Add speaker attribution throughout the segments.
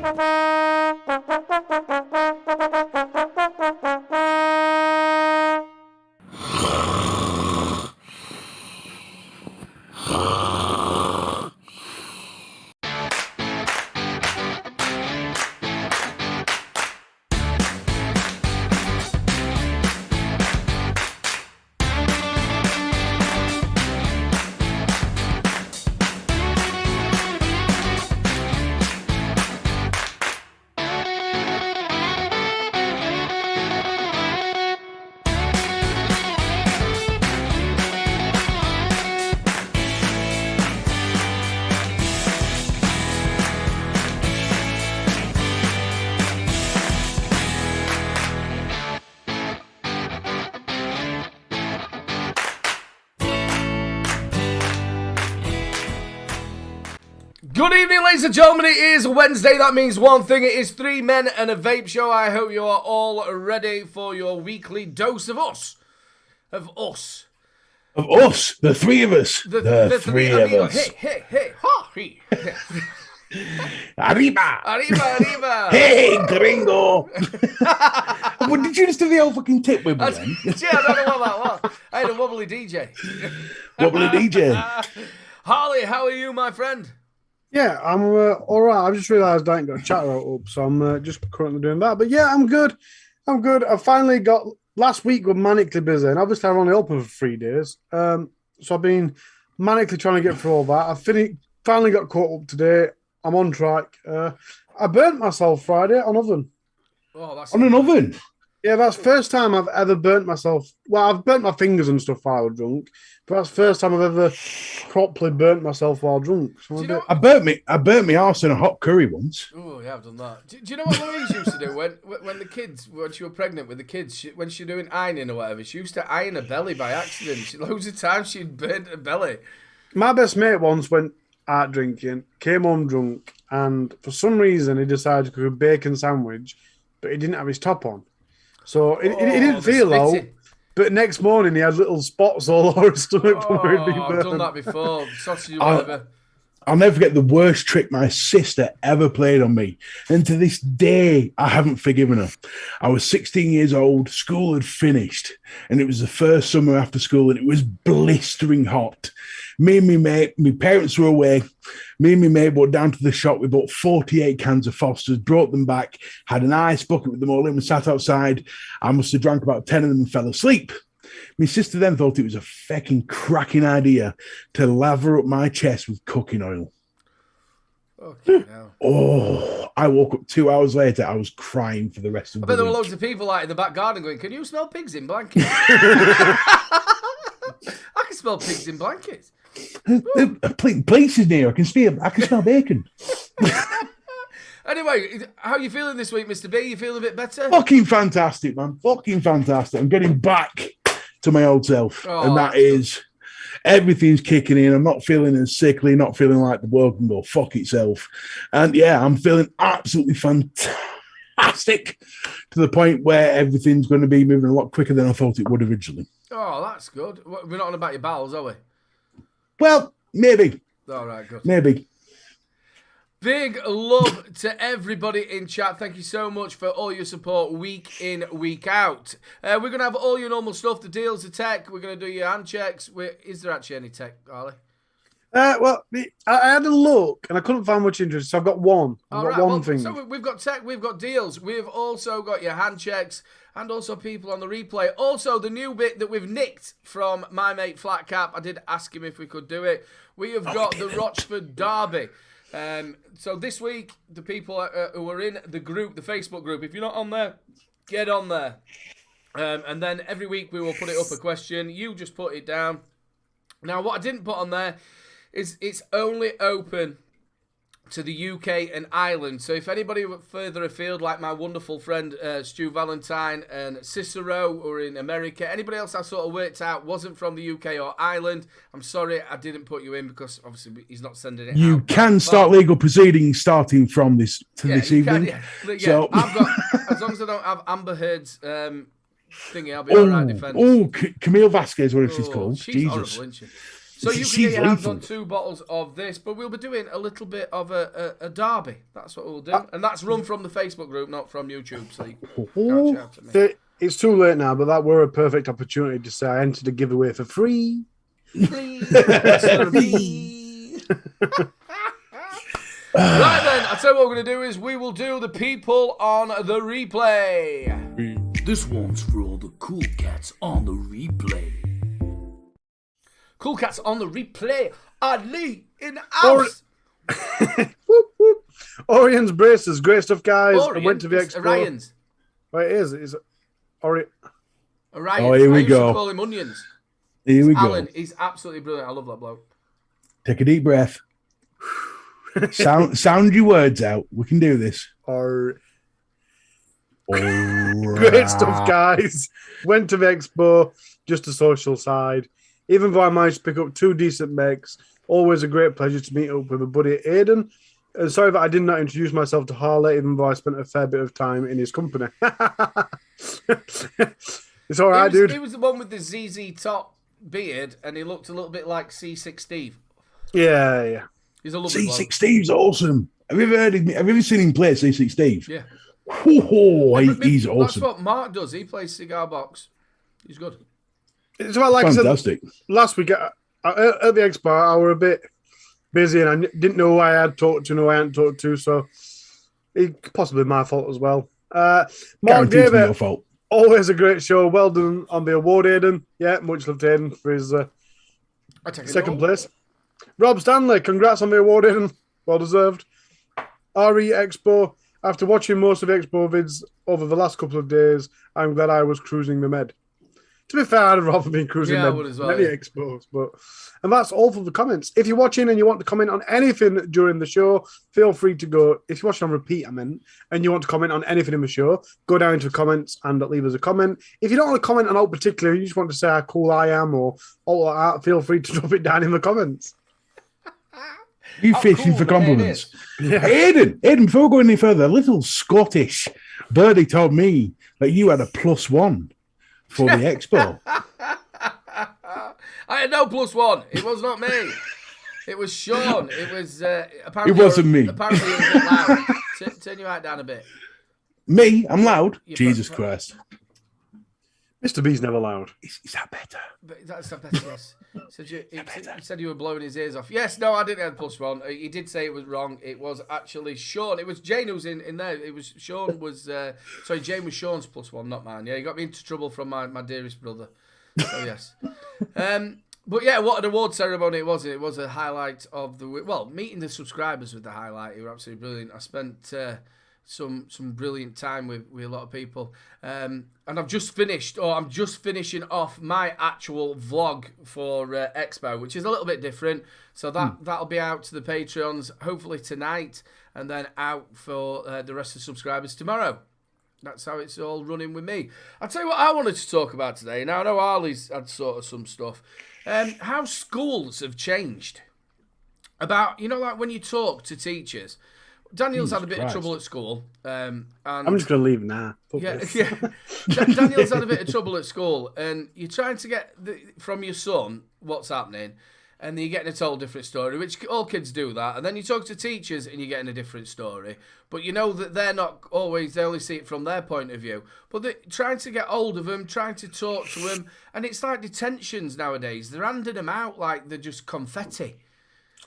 Speaker 1: Good evening, ladies and gentlemen. It is Wednesday. That means one thing. It is 3 men and a vape show. I hope you are all ready for your weekly dose of us. Of us.
Speaker 2: Of us. The three of us. The three of us.
Speaker 1: Hey, ha, he.
Speaker 2: Arriba.
Speaker 1: Arriba.
Speaker 2: Hey, gringo. What, did you just do the old fucking tip wibble then?
Speaker 1: Yeah, I don't know what that was. I had a wobbly DJ.
Speaker 2: Wobbly DJ.
Speaker 1: Harley, how are you, my friend?
Speaker 3: Yeah, I'm all right. I've just realised I ain't got a chat out up, so I'm just currently doing that. But yeah, I'm good. I finally got, last week was manically busy, and obviously I'm only open for 3 days. So I've been manically trying to get through all that. I finally got caught up today. I'm on track. I burnt myself Friday on oven.
Speaker 1: Oh, that's
Speaker 2: on an oven?
Speaker 3: Yeah, that's the first time I've ever burnt myself. Well, I've burnt my fingers and stuff while I was drunk, but that's the first time I've ever properly burnt myself while drunk. So
Speaker 2: I burnt me arse in a hot curry once.
Speaker 1: Oh, yeah, I've done that. Do you know what Louise used to do when the kids, when she was pregnant with the kids, when she was doing ironing or whatever, she used to iron her belly by accident. Loads of times she'd burnt her belly.
Speaker 3: My best mate once went out drinking, came home drunk, and for some reason he decided to cook a bacon sandwich, but he didn't have his top on. So he didn't feel low, but next morning he had little spots all over his stomach.
Speaker 1: I've done that before. Sausage or whatever.
Speaker 2: I'll never forget the worst trick my sister ever played on me. And to this day, I haven't forgiven her. I was 16 years old, school had finished, and it was the first summer after school, and it was blistering hot. Me and my mate, my parents were away. Me and my mate went down to the shop. We bought 48 cans of Foster's, brought them back, had an ice bucket with them all in. We sat outside. I must have drank about 10 of them and fell asleep. My sister then thought it was a fucking cracking idea to lather up my chest with cooking oil.
Speaker 1: Okay, now.
Speaker 2: Oh, I woke up 2 hours later. I was crying for the rest of the week.
Speaker 1: I bet there were loads of people out in the back garden going, "Can you smell pigs in blankets?" I can smell pigs in blankets.
Speaker 2: Places near. I can smell bacon.
Speaker 1: Anyway, how are you feeling this week, Mr. B? You feeling a bit better?
Speaker 2: Fucking fantastic, man. Fucking fantastic. I'm getting back to my old self. And that is, everything's kicking in. I'm not feeling as sickly, not feeling like the world can go fuck itself. And yeah, I'm feeling absolutely fantastic to the point where everything's going to be moving a lot quicker than I thought it would originally.
Speaker 1: Oh, that's good. We're not on about your bowels, are we?
Speaker 2: Well, maybe.
Speaker 1: All right, good.
Speaker 2: Maybe.
Speaker 1: Big love to everybody in chat. Thank you so much for all your support week in, week out. We're going to have all your normal stuff, the deals, the tech. We're going to do your hand checks. Is there actually any tech, Harley?
Speaker 3: Well, I had a look and I couldn't find much interest, so I've got one. One thing.
Speaker 1: So we've got tech, we've got deals. We've also got your hand checks and also people on the replay. Also, the new bit that we've nicked from my mate Flat Cap. I did ask him if we could do it. We have got the Rochford Derby. So this week, the people who are in the group, the Facebook group, if you're not on there, get on there. And then every week we will put it up a question. You just put it down. Now, what I didn't put on there is it's only open to the UK and Ireland. So if anybody further afield, like my wonderful friend Stu Valentine and Cicero, who are in America, anybody else I sort of worked out wasn't from the UK or Ireland, I'm sorry I didn't put you in because obviously he's not sending it
Speaker 2: You
Speaker 1: out.
Speaker 2: can start legal proceedings starting from this evening. So
Speaker 1: I've got, as long as I don't have Amber Heard's thingy, I'll be all right defending.
Speaker 2: Camille Vasquez, whatever she's called.
Speaker 1: She's
Speaker 2: Jesus.
Speaker 1: horrible, isn't she? So you can get your hands on 2 bottles of this, but we'll be doing a little bit of a derby. That's what we'll do. And that's run from the Facebook group, not from YouTube, so you can't shout at me.
Speaker 3: It's too late now, but that were a perfect opportunity to say I entered a giveaway for free.
Speaker 1: Free. Right then, I'll tell you what we're going to do is we will do the people on the replay.
Speaker 4: This one's for all the cool cats on the replay.
Speaker 1: Cool cats on the replay. Ali in house.
Speaker 3: Whoop, whoop. Orion's braces, great stuff, guys.
Speaker 1: Orion,
Speaker 3: I went to the Expo.
Speaker 1: Orion's.
Speaker 3: Oh, it is. It's Orion.
Speaker 1: Orion.
Speaker 2: Oh, here we
Speaker 1: I used
Speaker 2: go.
Speaker 1: to call him Onions.
Speaker 2: Here we go.
Speaker 1: Alan, he's absolutely brilliant. I love that bloke.
Speaker 2: Take a deep breath. Sound your words out. We can do this.
Speaker 3: Great
Speaker 2: Great
Speaker 3: stuff, guys. Went to the Expo, just a social side. Even though I managed to pick up 2 decent makes, always a great pleasure to meet up with a buddy Aidan. And sorry that I did not introduce myself to Harley, even though I spent a fair bit of time in his company. It's all right, dude.
Speaker 1: He was the one with the ZZ Top beard, and he looked a little bit like C6 Steve.
Speaker 3: Yeah.
Speaker 1: He's a lovely bloke.
Speaker 2: C6 Steve's awesome. Have you ever heard of me? Have you ever seen him play C6 Steve?
Speaker 1: Yeah.
Speaker 2: Oh, he's awesome.
Speaker 1: That's what Mark does. He plays cigar box. He's good.
Speaker 3: It's about like
Speaker 2: Fantastic.
Speaker 3: I said last week at the Expo, I were a bit busy and I didn't know who I had talked to and who I hadn't talked to, so it possibly my fault as well. Mark
Speaker 2: Guaranteed to be your
Speaker 3: David,
Speaker 2: fault.
Speaker 3: always a great show. Well done on the award, Aidan. Yeah, much love to Aidan for his second place. Rob Stanley, congrats on the award, Aidan. Well deserved. RE Expo. After watching most of the Expo vids over the last couple of days, I'm glad I was cruising the med. To be fair, I'd rather been cruising
Speaker 1: I
Speaker 3: med
Speaker 1: would as well,
Speaker 3: many
Speaker 1: yeah.
Speaker 3: Expos. And that's all for the comments. If you're watching and you want to comment on anything during the show, feel free to go. If you're watching on repeat, and you want to comment on anything in the show, go down to the comments and leave us a comment. If you don't want to comment on all particular, you just want to say how cool I am or all like that, feel free to drop it down in the comments.
Speaker 2: You fishing
Speaker 1: cool
Speaker 2: for
Speaker 1: the name
Speaker 2: compliments.
Speaker 1: is.
Speaker 3: Yeah.
Speaker 2: Aidan, before we go any further, a little Scottish birdie told me that you had a +1 for the Expo.
Speaker 1: I had no +1. It was not me. It was Sean. It was apparently.
Speaker 2: It wasn't me.
Speaker 1: Apparently, it was a bit loud. Turn your mic down a bit.
Speaker 2: Me? I'm loud?
Speaker 1: Yeah,
Speaker 2: Jesus
Speaker 1: but-
Speaker 2: Christ.
Speaker 3: Mr. B's never loud.
Speaker 2: Is that better?
Speaker 1: But that's the best. Yes. He said you were blowing his ears off. Yes, no, I didn't have +1. He did say it was wrong. It was actually Sean. It was Jane who was in there. It was Sean was sorry, Jane was Sean's +1, not mine. Yeah, he got me into trouble from my dearest brother. So yes. But yeah, what an award ceremony it was. It was a highlight of the meeting the subscribers was the highlight. It was absolutely brilliant. I spent some brilliant time with a lot of people. And I'm just finishing off my actual vlog for Expo, which is a little bit different. So that'll be out to the Patreons hopefully tonight, and then out for the rest of the subscribers tomorrow. That's how it's all running with me. I'll tell you what I wanted to talk about today. Now, I know Arlie's had sort of some stuff. How schools have changed. About, like when you talk to teachers. Daniel's had a bit of trouble at school. And
Speaker 3: I'm just going to leave now.
Speaker 1: yeah. Daniel's had a bit of trouble at school, and you're trying to get from your son what's happening, and you're getting a total different story, which all kids do that. And then you talk to teachers, and you're getting a different story. But you know that they're not always, they only see it from their point of view. But they're trying to get hold of them, trying to talk to them, and it's like detentions nowadays. They're handing them out like they're just confetti.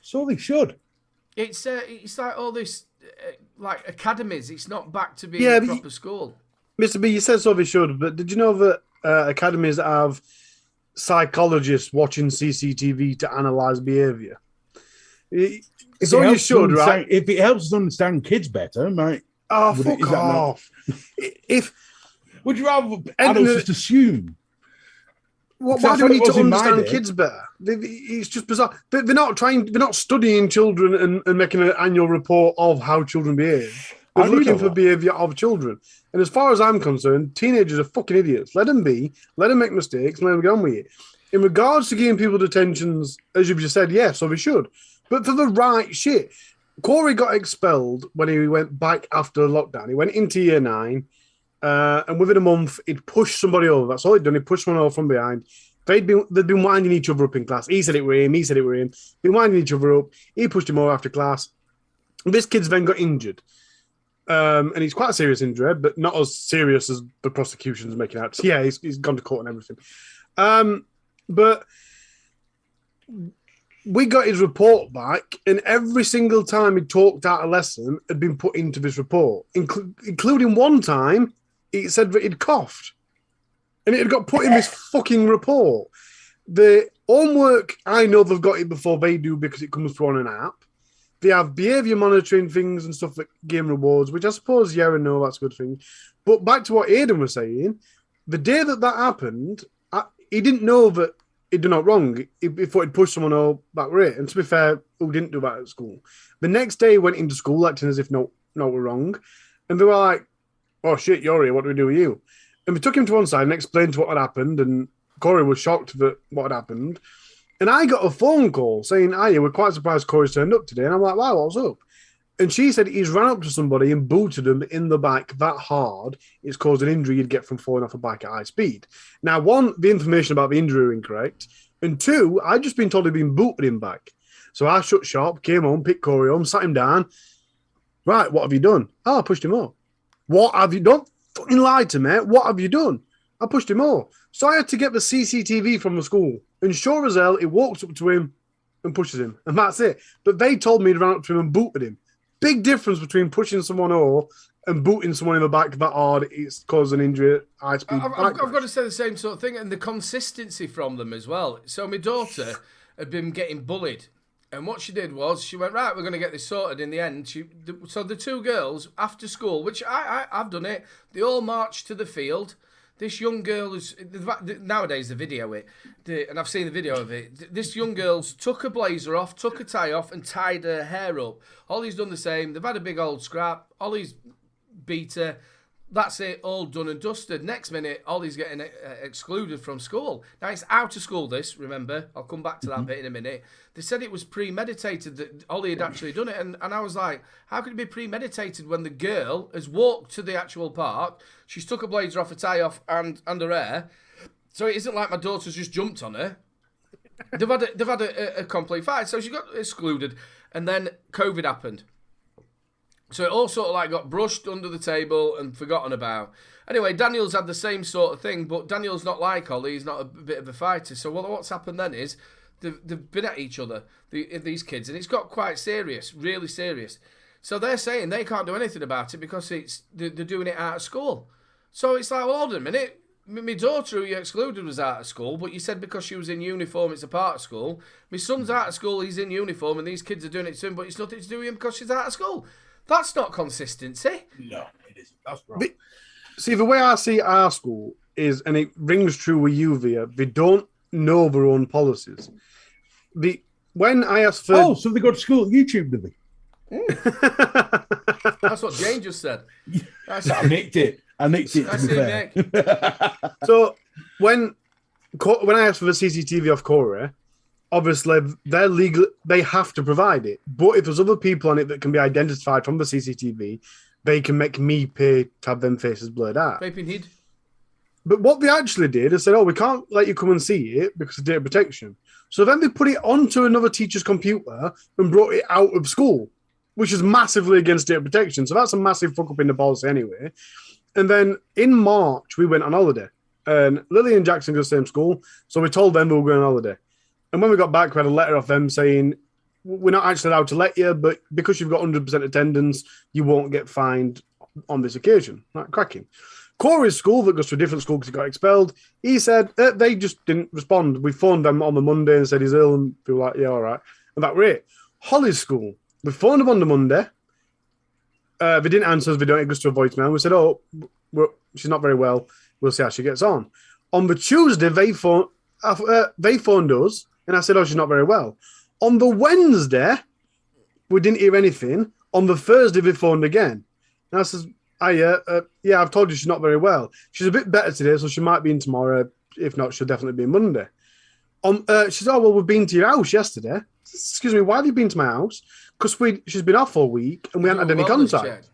Speaker 2: So they should.
Speaker 1: It's like all this, like academies. It's not back to being
Speaker 3: Yeah,
Speaker 1: a
Speaker 3: but
Speaker 1: proper school.
Speaker 3: Mr. B, you said so they should, but did you know that academies have psychologists watching CCTV to analyse behaviour? So you should, right?
Speaker 2: If it helps us understand kids better, mate.
Speaker 3: Oh, fuck off.
Speaker 2: Would you rather adults just assume?
Speaker 3: Why do we need to understand kids better? It's just bizarre. They're not studying children and making an annual report of how children behave. They're looking for behaviour of children. And as far as I'm concerned, teenagers are fucking idiots. Let them be. Let them make mistakes. And let them get on with it. In regards to giving people detentions, as you've just said, yes, so we should. But for the right shit. Corey got expelled when he went back after lockdown. He went into year 9. And within a month, he'd pushed somebody over. That's all he'd done. He pushed someone over from behind, they'd been winding each other up in class. He said it were him. He said it were him. Been winding each other up. He pushed him over after class. This kid's then got injured. And he's quite a serious injury, but not as serious as the prosecution's making out. So yeah, he's gone to court and everything. But we got his report back, and every single time he talked out a lesson had been put into this report, including one time it said that he'd coughed. And it had got put in this fucking report. The homework, I know they've got it before they do because it comes through on an app. They have behaviour monitoring things and stuff like game rewards, which I suppose, yeah, I know that's a good thing. But back to what Aidan was saying, the day that happened, he didn't know that he'd done it wrong. He thought he'd pushed someone over that way. And to be fair, who didn't do that at school? The next day he went into school acting as if no, we're wrong. And they were like, oh shit, you're here, what do we do with you? And we took him to one side and explained what had happened. And Corey was shocked that what had happened. And I got a phone call saying, "Hiya, we're quite surprised Corey's turned up today." And I'm like, "Wow, what's up?" And she said he's ran up to somebody and booted him in the back that hard. It's caused an injury you'd get from falling off a bike at high speed. Now, one, the information about the injury were incorrect. And two, I'd just been told he'd been booted him back. So I shut shop, came home, picked Corey home, sat him down. Right, what have you done? Oh, I pushed him up. What have you done? Fucking lied to me. What have you done? I pushed him up. So I had to get the CCTV from the school. And sure as hell, it walks up to him and pushes him. And that's it. But they told me to run up to him and booted him. Big difference between pushing someone over and booting someone in the back that hard. It's caused an injury at high speed.
Speaker 1: I've got to say the same sort of thing. And the consistency from them as well. So my daughter had been getting bullied. And what she did was she went, right, we're going to get this sorted in the end. So the two girls, after school, which I've done it, they all marched to the field. This young girl is nowadays they video it, and I've seen the video of it. This young girl took her blazer off, took her tie off, and tied her hair up. Ollie's done the same. They've had a big old scrap. Ollie's beat her. That's it, all done and dusted. Next minute, Ollie's getting excluded from school. Now, it's out of school, this, remember. I'll come back to that bit in a minute. They said it was premeditated, that Ollie had actually done it. And I was like, how could it be premeditated when the girl has walked to the actual park, she's took her blazer off, her tie off, and her hair. So it isn't like my daughter's just jumped on her. They've had a complete fight. So she got excluded. And then COVID happened. So it all sort of like got brushed under the table and forgotten about. Anyway, Daniel's had the same sort of thing, but Daniel's not like Ollie. He's not a bit of a fighter. So what's happened then is they've been at each other, these kids, and it's got quite serious, really serious. So they're saying they can't do anything about it because they're doing it out of school. So it's like, well, hold on a minute. My daughter, who you excluded, was out of school, but you said because she was in uniform, it's a part of school. My son's out of school, he's in uniform, and these kids are doing it to him, but it's nothing to do with him because she's out of school. That's not consistency.
Speaker 2: No, it isn't. That's wrong.
Speaker 3: See, the way I see our school is, and it rings true with you, Via, they don't know their own policies. When I asked for...
Speaker 2: Oh, so they go to school at YouTube, do they?
Speaker 1: That's what Jane just said.
Speaker 2: I nicked it. To be fair.
Speaker 3: So when I asked for the CCTV off Corey, obviously they're legal, they have to provide it. But if there's other people on it that can be identified from the CCTV, they can make me pay to have them faces blurred out.
Speaker 1: Vaping head.
Speaker 3: But what they actually did is said, "Oh, we can't let you come and see it because of data protection." So then they put it onto another teacher's computer and brought it out of school, which is massively against data protection. So that's a massive fuck up in the policy anyway. And then in March, we went on holiday. And Lily and Jackson go to the same school. So we told them we were going on holiday. And when we got back, we had a letter off them saying, we're not actually allowed to let you, but because you've got 100% attendance, you won't get fined on this occasion. Right, cracking. Corey's school, that goes to a different school because he got expelled, he said they just didn't respond. We phoned them on the Monday and said he's ill, and they were like, yeah, all right. And that were it. Holly's school, we phoned them on the Monday. They didn't answer us. They don't get to a voicemail. We said, she's not very well. We'll see how she gets on. On the Tuesday, they phoned us, and I said, she's not very well. On the Wednesday, we didn't hear anything. On the Thursday, they phoned again. And I said, yeah, I've told you she's not very well. She's a bit better today, so she might be in tomorrow. If not, she'll definitely be in Monday. She said, we've been to your house yesterday. Excuse me, why have you been to my house? Because she's been off all week and we hadn't had any contact.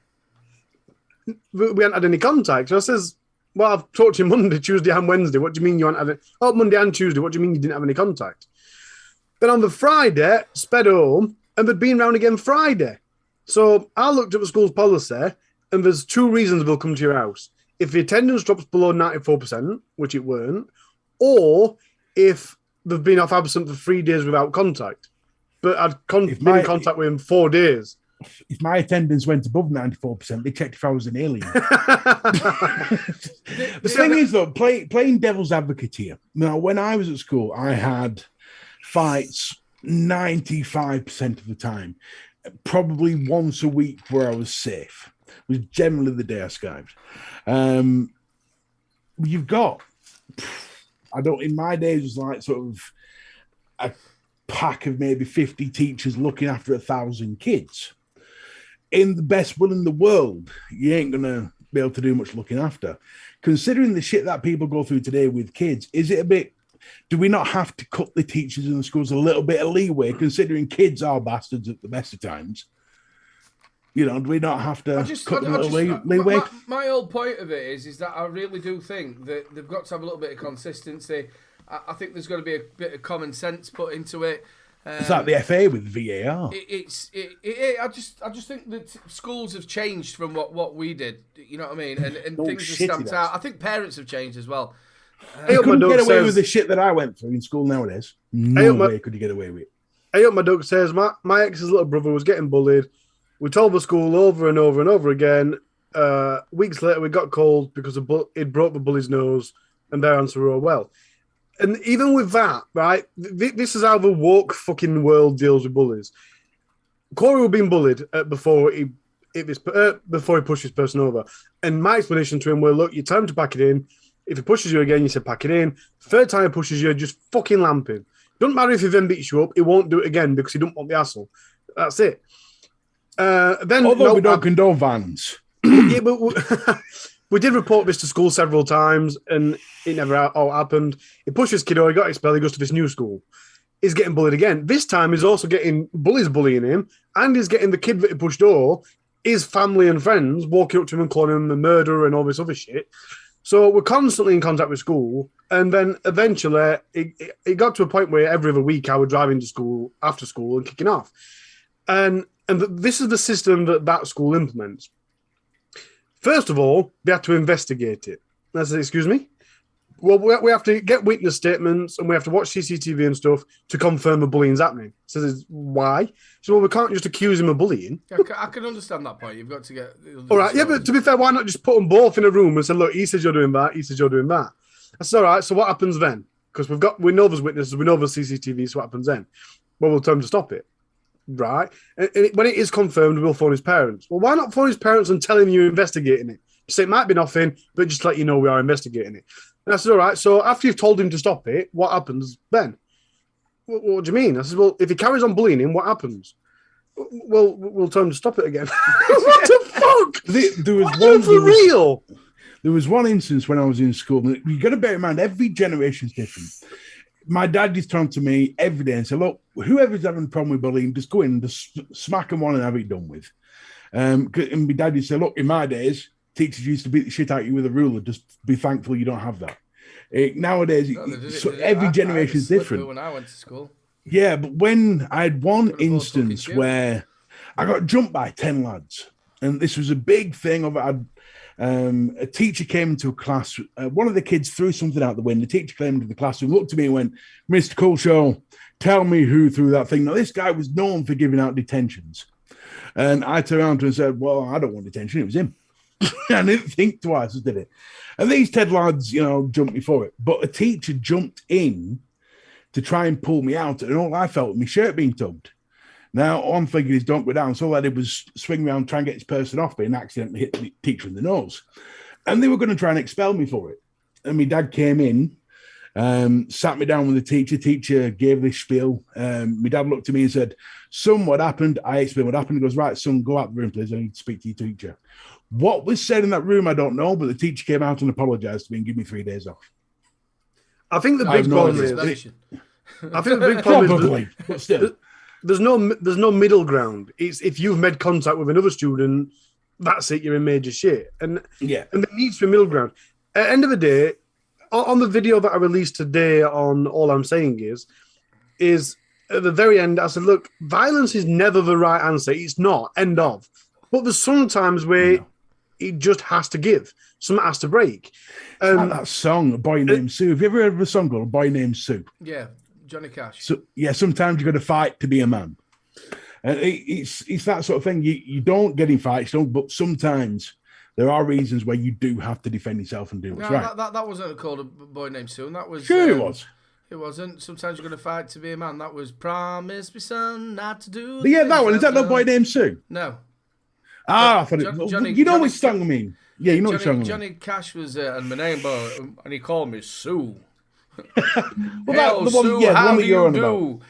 Speaker 3: We hadn't had any contact. So I says, well, I've talked to you Monday, Tuesday, and Wednesday. What do you mean you aren't having? Oh, Monday and Tuesday. What do you mean you didn't have any contact? Then on the Friday, sped home, and they'd been round again Friday. So I looked at the school's policy, and there's 2 reasons they'll come to your house. If the attendance drops below 94%, which it weren't, or if they've been off absent for 3 days without contact. But I'd been in contact with him 4 days.
Speaker 2: If my attendance went above 94%, they checked if I was an alien. The thing is, though, playing devil's advocate here. Now, when I was at school, I had fights 95% of the time. Probably once a week where I was safe. It was generally the day I skived. You've got, in my days, it was like sort of a pack of maybe 50 teachers looking after 1,000 kids. In the best will in the world, you ain't going to be able to do much looking after. Considering the shit that people go through today with kids, do we not have to cut the teachers in the schools a little bit of leeway, considering kids are bastards at the best of times? Do we not have to cut them a little leeway?
Speaker 1: My whole point of it is that I really do think that they've got to have a little bit of consistency. I think there's got to be a bit of common sense put into it.
Speaker 2: It's like the FA with VAR.
Speaker 1: I just think that schools have changed from what we did. You know what I mean? And things are stamped out. I think parents have changed as well.
Speaker 2: You couldn't get away with the shit that I went through in school nowadays. No way could you get away with it.
Speaker 3: Hey, my duck says, my ex's little brother was getting bullied. We told the school over and over and over again. Weeks later, we got called because it broke the bully's nose, and their answer were, well. And even with that, right, this is how the woke fucking world deals with bullies. Corey was being bullied before he pushed his person over. And my explanation to him was, look, you tell him to pack it in. If he pushes you again, you said pack it in. Third time he pushes you, just fucking lamp him. Doesn't matter if he then beats you up, he won't do it again because he don't want the hassle. That's it.
Speaker 2: Although we don't condone violence.
Speaker 3: Yeah, but we did report this to school several times, and it never all happened. He pushed his kiddo, he got expelled, he goes to this new school. He's getting bullied again. This time he's also getting bullies bullying him, and he's getting the kid that he pushed over, his family and friends, walking up to him and calling him a murderer and all this other shit. So we're constantly in contact with school, and then eventually it got to a point where every other week I would drive into school, after school, and kicking off. And this is the system that school implements. First of all, they have to investigate it. I said, excuse me? Well, we have to get witness statements and we have to watch CCTV and stuff to confirm the bullying's happening. Says, why? So, well, we can't just accuse him of bullying.
Speaker 1: I can understand that point. You've got to get...
Speaker 3: All right, yeah, but to be fair, why not just put them both in a room and say, look, he says you're doing that, he says you're doing that. I said, all right, so what happens then? Because we know there's witnesses, we know there's CCTV, so what happens then? Well, we'll tell him to stop it. Right? And when it is confirmed, we'll phone his parents. Well, why not phone his parents and tell him you're investigating it? Say it might be nothing, but just let you know we are investigating it. And I said, all right, so after you've told him to stop it, what happens then? What do you mean? I said, well, if he carries on bullying him, what happens? Well, we'll tell him to stop it again. What the fuck?
Speaker 2: There was
Speaker 3: real?
Speaker 2: There was one instance when I was in school. You got to bear in mind, every generation is different. My dad used to come to me every day and say, look, whoever's having a problem with bullying, just go in and just smack them one and have it done with. And my dad used to say, look, in my days, teachers used to beat the shit out of you with a ruler. Just be thankful you don't have that. Nowadays, every generation is different.
Speaker 1: When I went to school.
Speaker 2: Yeah, but when I had one instance where I got jumped by 10 lads, and this was a big thing of a teacher came into a class. One of the kids threw something out the window. The teacher came into the classroom, looked at me and went, Mr. Culshaw, tell me who threw that thing. Now, this guy was known for giving out detentions. And I turned around to him and said, well, I don't want detention. It was him. I didn't think twice, did it? And these 10 lads, jumped me for it. But a teacher jumped in to try and pull me out. And all I felt was my shirt being tugged. Now, I'm thinking he's don't go down. So all I did was swing around, try and get this person off me and accidentally hit the teacher in the nose. And they were going to try and expel me for it. And my dad came in, sat me down with the teacher. Teacher gave this spiel. My dad looked at me and said, son, what happened? I explained what happened. He goes, right, son, go out the room, please. I need to speak to your teacher. What was said in that room, I don't know, but the teacher came out and apologized to me and gave me 3 days off.
Speaker 3: I think the big problem is... I think the big problem is...
Speaker 2: But still...
Speaker 3: There's no middle ground. It's if you've made contact with another student, that's it. You're in major shit, and there needs to be middle ground. at the end of the day, on the video that I released today on All I'm Saying is at the very end, I said, look, violence is never the right answer. It's not, end of. But there's sometimes where it just has to give. Something has to break.
Speaker 2: Like that song, A Boy Named Sue. Have you ever heard of a song called A Boy Named Sue?
Speaker 1: Yeah, Johnny Cash.
Speaker 2: So, yeah, sometimes you got to fight to be a man. And it's that sort of thing. You don't get in fights, but sometimes there are reasons where you do have to defend yourself and do what's right.
Speaker 1: That wasn't called A Boy Named Sue. That was
Speaker 2: sure it was.
Speaker 1: It wasn't. Sometimes you're going to fight to be a man. That was Promise Me Son not to do.
Speaker 2: But yeah, that one. Is that No Boy Named Sue?
Speaker 1: No.
Speaker 2: I thought you know which song I mean. Yeah, you know which song I mean.
Speaker 1: Johnny Cash was and my name, and he called me Sue.
Speaker 2: Well, the one that you're on about.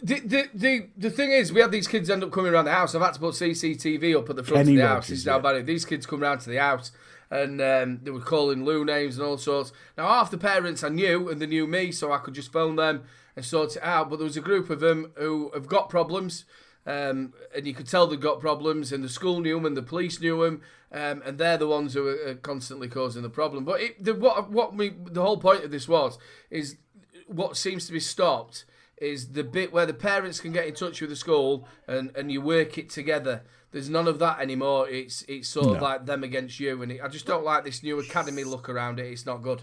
Speaker 1: The thing is, we had these kids end up coming around the house. I've had to put CCTV up at the front of the house. This is how bad it is. These kids come round to the house and they were calling Lou names and all sorts. Now, half the parents I knew and they knew me, so I could just phone them and sort it out. But there was a group of them who have got problems, and you could tell they've got problems, and the school knew them and the police knew them, and they're the ones who are constantly causing the problem. But the whole point of this is what seems to be stopped is the bit where the parents can get in touch with the school and you work it together. There's none of that anymore. It's sort of like them against you, and I just don't like this new academy look around it. It's not good.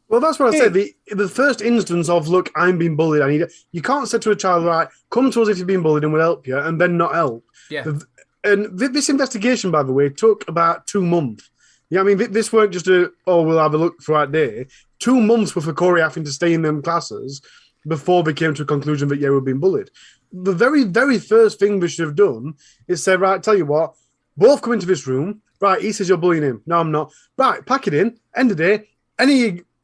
Speaker 3: Well, that's what I said. The first instance of, look, I'm being bullied. You can't say to a child, right, come to us if you're being bullied and we'll help you, and then not help.
Speaker 1: Yeah.
Speaker 3: And this investigation, by the way, took about 2 months. Yeah, I mean, this weren't just we'll have a look throughout day. 2 months worth of Corey having to stay in them classes before they came to a conclusion that, we're being bullied. The very, very first thing we should have done is say, right, tell you what, both come into this room. Right, he says you're bullying him. No, I'm not. Right, pack it in. End of the day,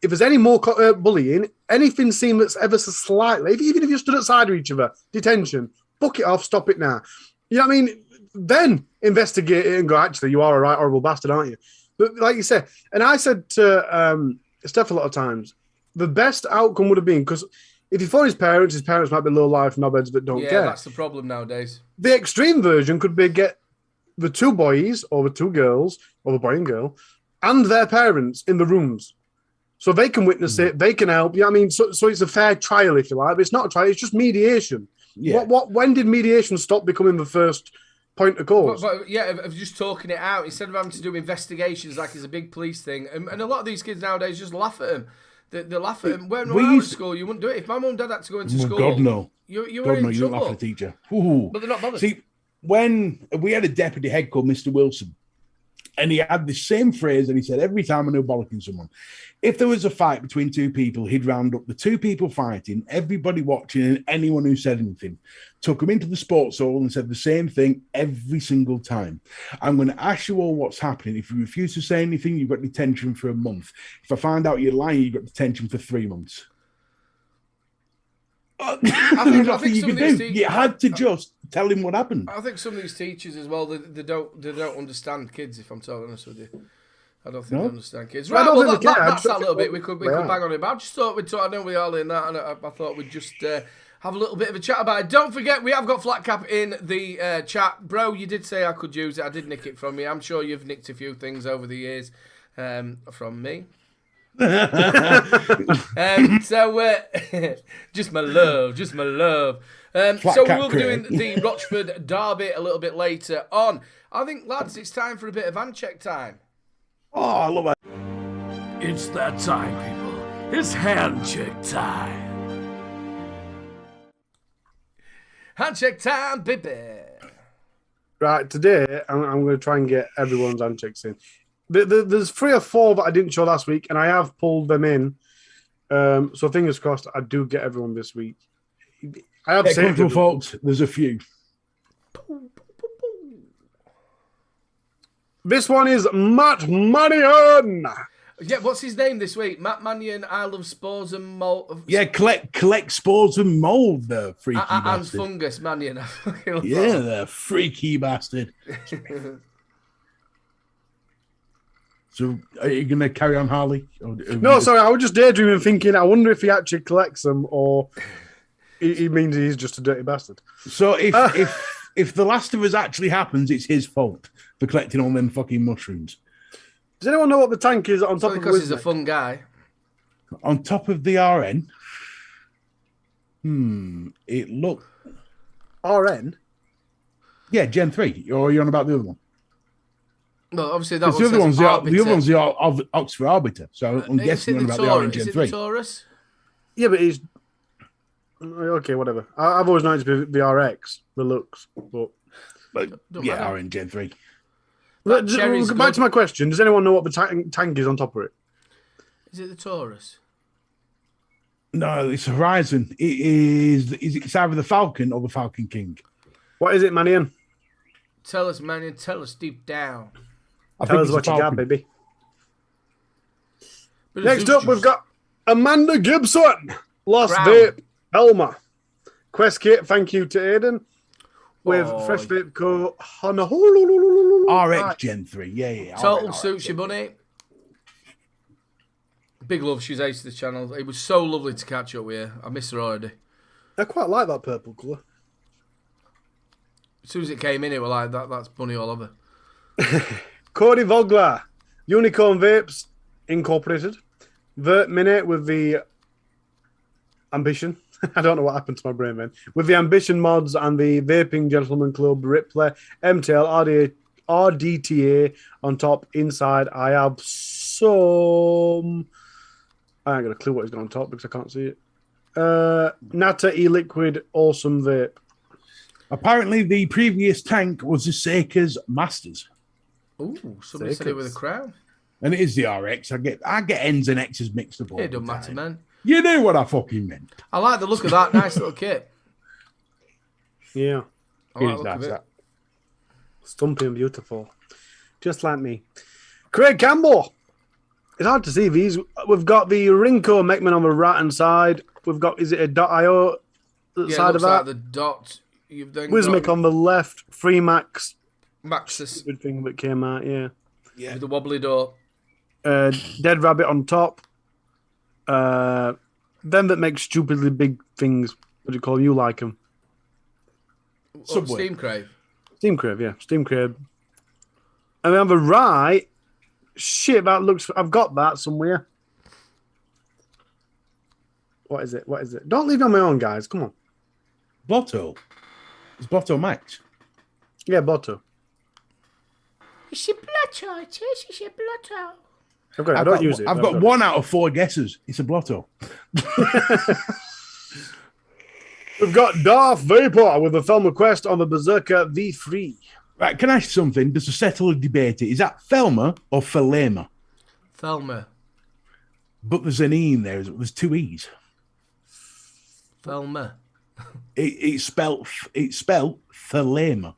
Speaker 3: if there's any more bullying, anything seen that's ever so slightly, even if you stood outside of each other, detention, book it off, stop it now. You know what I mean? Then investigate it and go, actually, you are a right horrible bastard, aren't you? But like you said, and I said to Steph a lot of times, the best outcome would have been, because if he phoned his parents might be low-life knobheads that don't care.
Speaker 1: Yeah, that's the problem nowadays.
Speaker 3: The extreme version could be get the 2 boys or the 2 girls, or the boy and girl, and their parents in the rooms. So they can witness it, they can help. Yeah, I mean, so it's a fair trial, if you like, but it's not a trial, it's just mediation. Yeah. When did mediation stop becoming the first point of call?
Speaker 1: But of just talking it out, instead of having to do investigations like it's a big police thing. And a lot of these kids nowadays just laugh at him. They laugh at him. When I was at school, you wouldn't do it. If my mum and dad had to go into school,
Speaker 2: God, no.
Speaker 1: You were
Speaker 2: God,
Speaker 1: in
Speaker 2: no, you don't
Speaker 1: trouble.
Speaker 2: laugh at a teacher. Ooh.
Speaker 1: But they're not bothered.
Speaker 2: See, when we had a deputy head called Mr. Wilson, and he had the same phrase that he said every time I knew bollocking someone. If there was a fight between 2 people, he'd round up the 2 people fighting, everybody watching, and anyone who said anything, took them into the sports hall and said the same thing every single time. I'm going to ask you all what's happening. If you refuse to say anything, you've got detention for a month. If I find out you're lying, you've got detention for 3 months. There's nothing you can do. You had to just tell him what happened.
Speaker 1: I think some of these teachers as well, they don't understand kids, if I'm totally honest with you. I don't think they understand kids. Right, well, that's that little bit. We could bang on it. But I just thought I know we're all in that, and I thought we'd just have a little bit of a chat about it. Don't forget, we have got Flat Cap in the chat. Bro, you did say I could use it. I did nick it from you. I'm sure you've nicked a few things over the years from me. Just my love. So we'll be doing the Rochford Derby a little bit later on. I think, lads, it's time for a bit of hand check time.
Speaker 2: Oh, I love it.
Speaker 4: It's that time, people. It's hand check time.
Speaker 1: Hand check time, baby.
Speaker 3: Right, today I'm going to try and get everyone's hand checks in. There's 3 or 4 that I didn't show last week, and I have pulled them in. So fingers crossed, I do get everyone this week. I have saved them,
Speaker 2: folks. There's a few.
Speaker 3: This one is Matt Mannion.
Speaker 1: Yeah, what's his name this week? Matt Mannion. I love spores and mold.
Speaker 2: Yeah, collect spores and mold. The freaky bastard.
Speaker 1: And fungus, Mannion.
Speaker 2: Yeah, the freaky bastard. So, are you going to carry on, Harley?
Speaker 3: No, sorry, I was just daydreaming, thinking, I wonder if he actually collects them, or he means he's just a dirty bastard.
Speaker 2: So, if The Last of Us actually happens, it's his fault for collecting all them fucking mushrooms.
Speaker 3: Does anyone know what the tank is on top
Speaker 1: Only
Speaker 3: of
Speaker 1: because he's a
Speaker 3: Wismec?
Speaker 1: fun guy.
Speaker 2: On top of the RN. It looked.
Speaker 3: RN?
Speaker 2: Yeah, Gen 3. Or you're on about the other one?
Speaker 1: Well, obviously that
Speaker 2: Because
Speaker 1: one
Speaker 2: the other one's
Speaker 1: says Arbiter.
Speaker 2: the other one's the Oxford Arbiter. So I'm
Speaker 1: Is
Speaker 2: guessing
Speaker 1: it
Speaker 2: you're
Speaker 1: the
Speaker 2: on about the RN
Speaker 1: Taurus?
Speaker 2: Gen
Speaker 1: Is it
Speaker 2: 3.
Speaker 1: the Taurus?
Speaker 3: Yeah, but he's... Okay, whatever. I've always known it to be the RX, the looks. But
Speaker 1: Don't
Speaker 2: Yeah,
Speaker 1: matter.
Speaker 2: RN Gen 3.
Speaker 1: That cherry's
Speaker 3: back
Speaker 1: good.
Speaker 3: to my question. Does anyone know what the tank is on top of it?
Speaker 1: Is it the Taurus?
Speaker 2: No, it's Horizon. It's either the Falcon or the Falcon King.
Speaker 3: What is it, Manian?
Speaker 1: Tell us, man. Tell us deep down.
Speaker 3: Tell us
Speaker 2: it's
Speaker 3: what
Speaker 2: a
Speaker 3: you got,
Speaker 2: Falcon.
Speaker 3: baby.
Speaker 1: Bit of
Speaker 3: Next
Speaker 1: Zeus
Speaker 3: up, we've
Speaker 1: juice.
Speaker 3: got Amanda Gibson. Lost
Speaker 1: Crown.
Speaker 3: Vape. Elma. Quest Kit, thank you to Aiden. With
Speaker 1: Oh,
Speaker 3: Fresh Vape Co. Honolulu.
Speaker 2: RX Gen 3. Yeah.
Speaker 1: Total
Speaker 2: RX
Speaker 1: suits you,
Speaker 2: Gen 3.
Speaker 1: bunny. Big love. She's ace to the channel. It was so lovely to catch up with her. I miss her already.
Speaker 3: I quite like that purple colour.
Speaker 1: As soon as it came in, it was like that's bunny all over.
Speaker 3: Cody Vogler. Unicorn Vapes Incorporated. Vert Minute with the Ambition. I don't know what happened to my brain, man. With the Ambition mods and the Vaping Gentleman Club, Ripley, MTL, RDTA on top. Inside, I have some... I ain't got a clue what is going on top because I can't see it. Nata E-Liquid Awesome Vape.
Speaker 2: Apparently, the previous tank was the Seika's Masters.
Speaker 1: Ooh, somebody said it with a crown.
Speaker 2: And it is the RX. I get N's and X's mixed up all
Speaker 1: It
Speaker 2: the
Speaker 1: don't matter,
Speaker 2: time.
Speaker 1: man.
Speaker 2: You know what I fucking meant.
Speaker 1: I like the look of that. Nice little kit.
Speaker 3: Yeah.
Speaker 1: I like the look of it.
Speaker 3: Stumpy and beautiful. Just like me. Craig Campbell. It's hard to see these. We've got the Rinko Mekman on the right hand side. We've got, is it a .io
Speaker 1: Yeah,
Speaker 3: side
Speaker 1: it
Speaker 3: of
Speaker 1: looks like
Speaker 3: that?
Speaker 1: the dot. You've then
Speaker 3: Wismic
Speaker 1: got
Speaker 3: on the left. Free Max.
Speaker 1: Maxis
Speaker 3: Good thing that came out, yeah.
Speaker 1: with the wobbly door.
Speaker 3: Dead Rabbit on top. Them that make stupidly big things. What do you call them? You like them?
Speaker 2: Subway.
Speaker 1: Steam Crave.
Speaker 3: Steam Crave, yeah. Steam Crave. And then on the right, shit, that looks... I've got that somewhere. What is it? What is it? Don't leave me on my own, guys. Come on.
Speaker 2: Blotto. It's Blotto Max.
Speaker 3: Yeah, Botto.
Speaker 1: It's a blotto. It is. It's a blotto.
Speaker 3: I've got it. I don't use it.
Speaker 2: I've got 1 out of 4 guesses. It's a Blotto.
Speaker 3: We've got Darth Vapor with the Thelma Quest on the Berserker V3.
Speaker 2: Right, can I ask you something? Just to settle a debate. Is that Thelma or Thelema?
Speaker 1: Thelma.
Speaker 2: But there's an E in there. There's 2 E's.
Speaker 1: Thelma.
Speaker 2: It's spelt Thelema.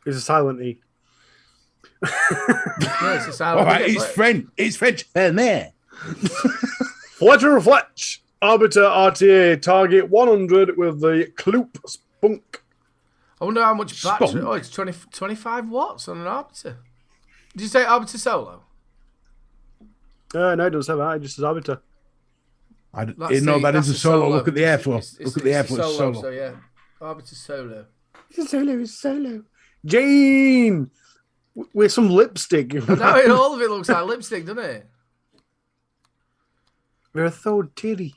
Speaker 3: It's a silent E.
Speaker 1: Yeah, it's a silent.
Speaker 2: All right, it's French. It's French. Thelma.
Speaker 3: Fletcher Fletch. Arbiter RTA. Target 100 with the Kloop Spunk.
Speaker 1: I wonder how much battery.
Speaker 2: Spunk.
Speaker 1: Oh, it's 25 watts on an Arbiter. Did you say Arbiter Solo?
Speaker 3: No, it doesn't say that. It just says Arbiter.
Speaker 1: That's
Speaker 2: No, that
Speaker 1: that's
Speaker 2: is a
Speaker 1: the
Speaker 2: solo. Look at the airflow.
Speaker 1: It's
Speaker 2: Look at the airflow.
Speaker 1: solo,
Speaker 2: Solo.
Speaker 1: so yeah. Arbiter Solo.
Speaker 3: It's solo. Jane! With some lipstick.
Speaker 1: No, all of it looks like lipstick, doesn't it?
Speaker 3: They're so titty.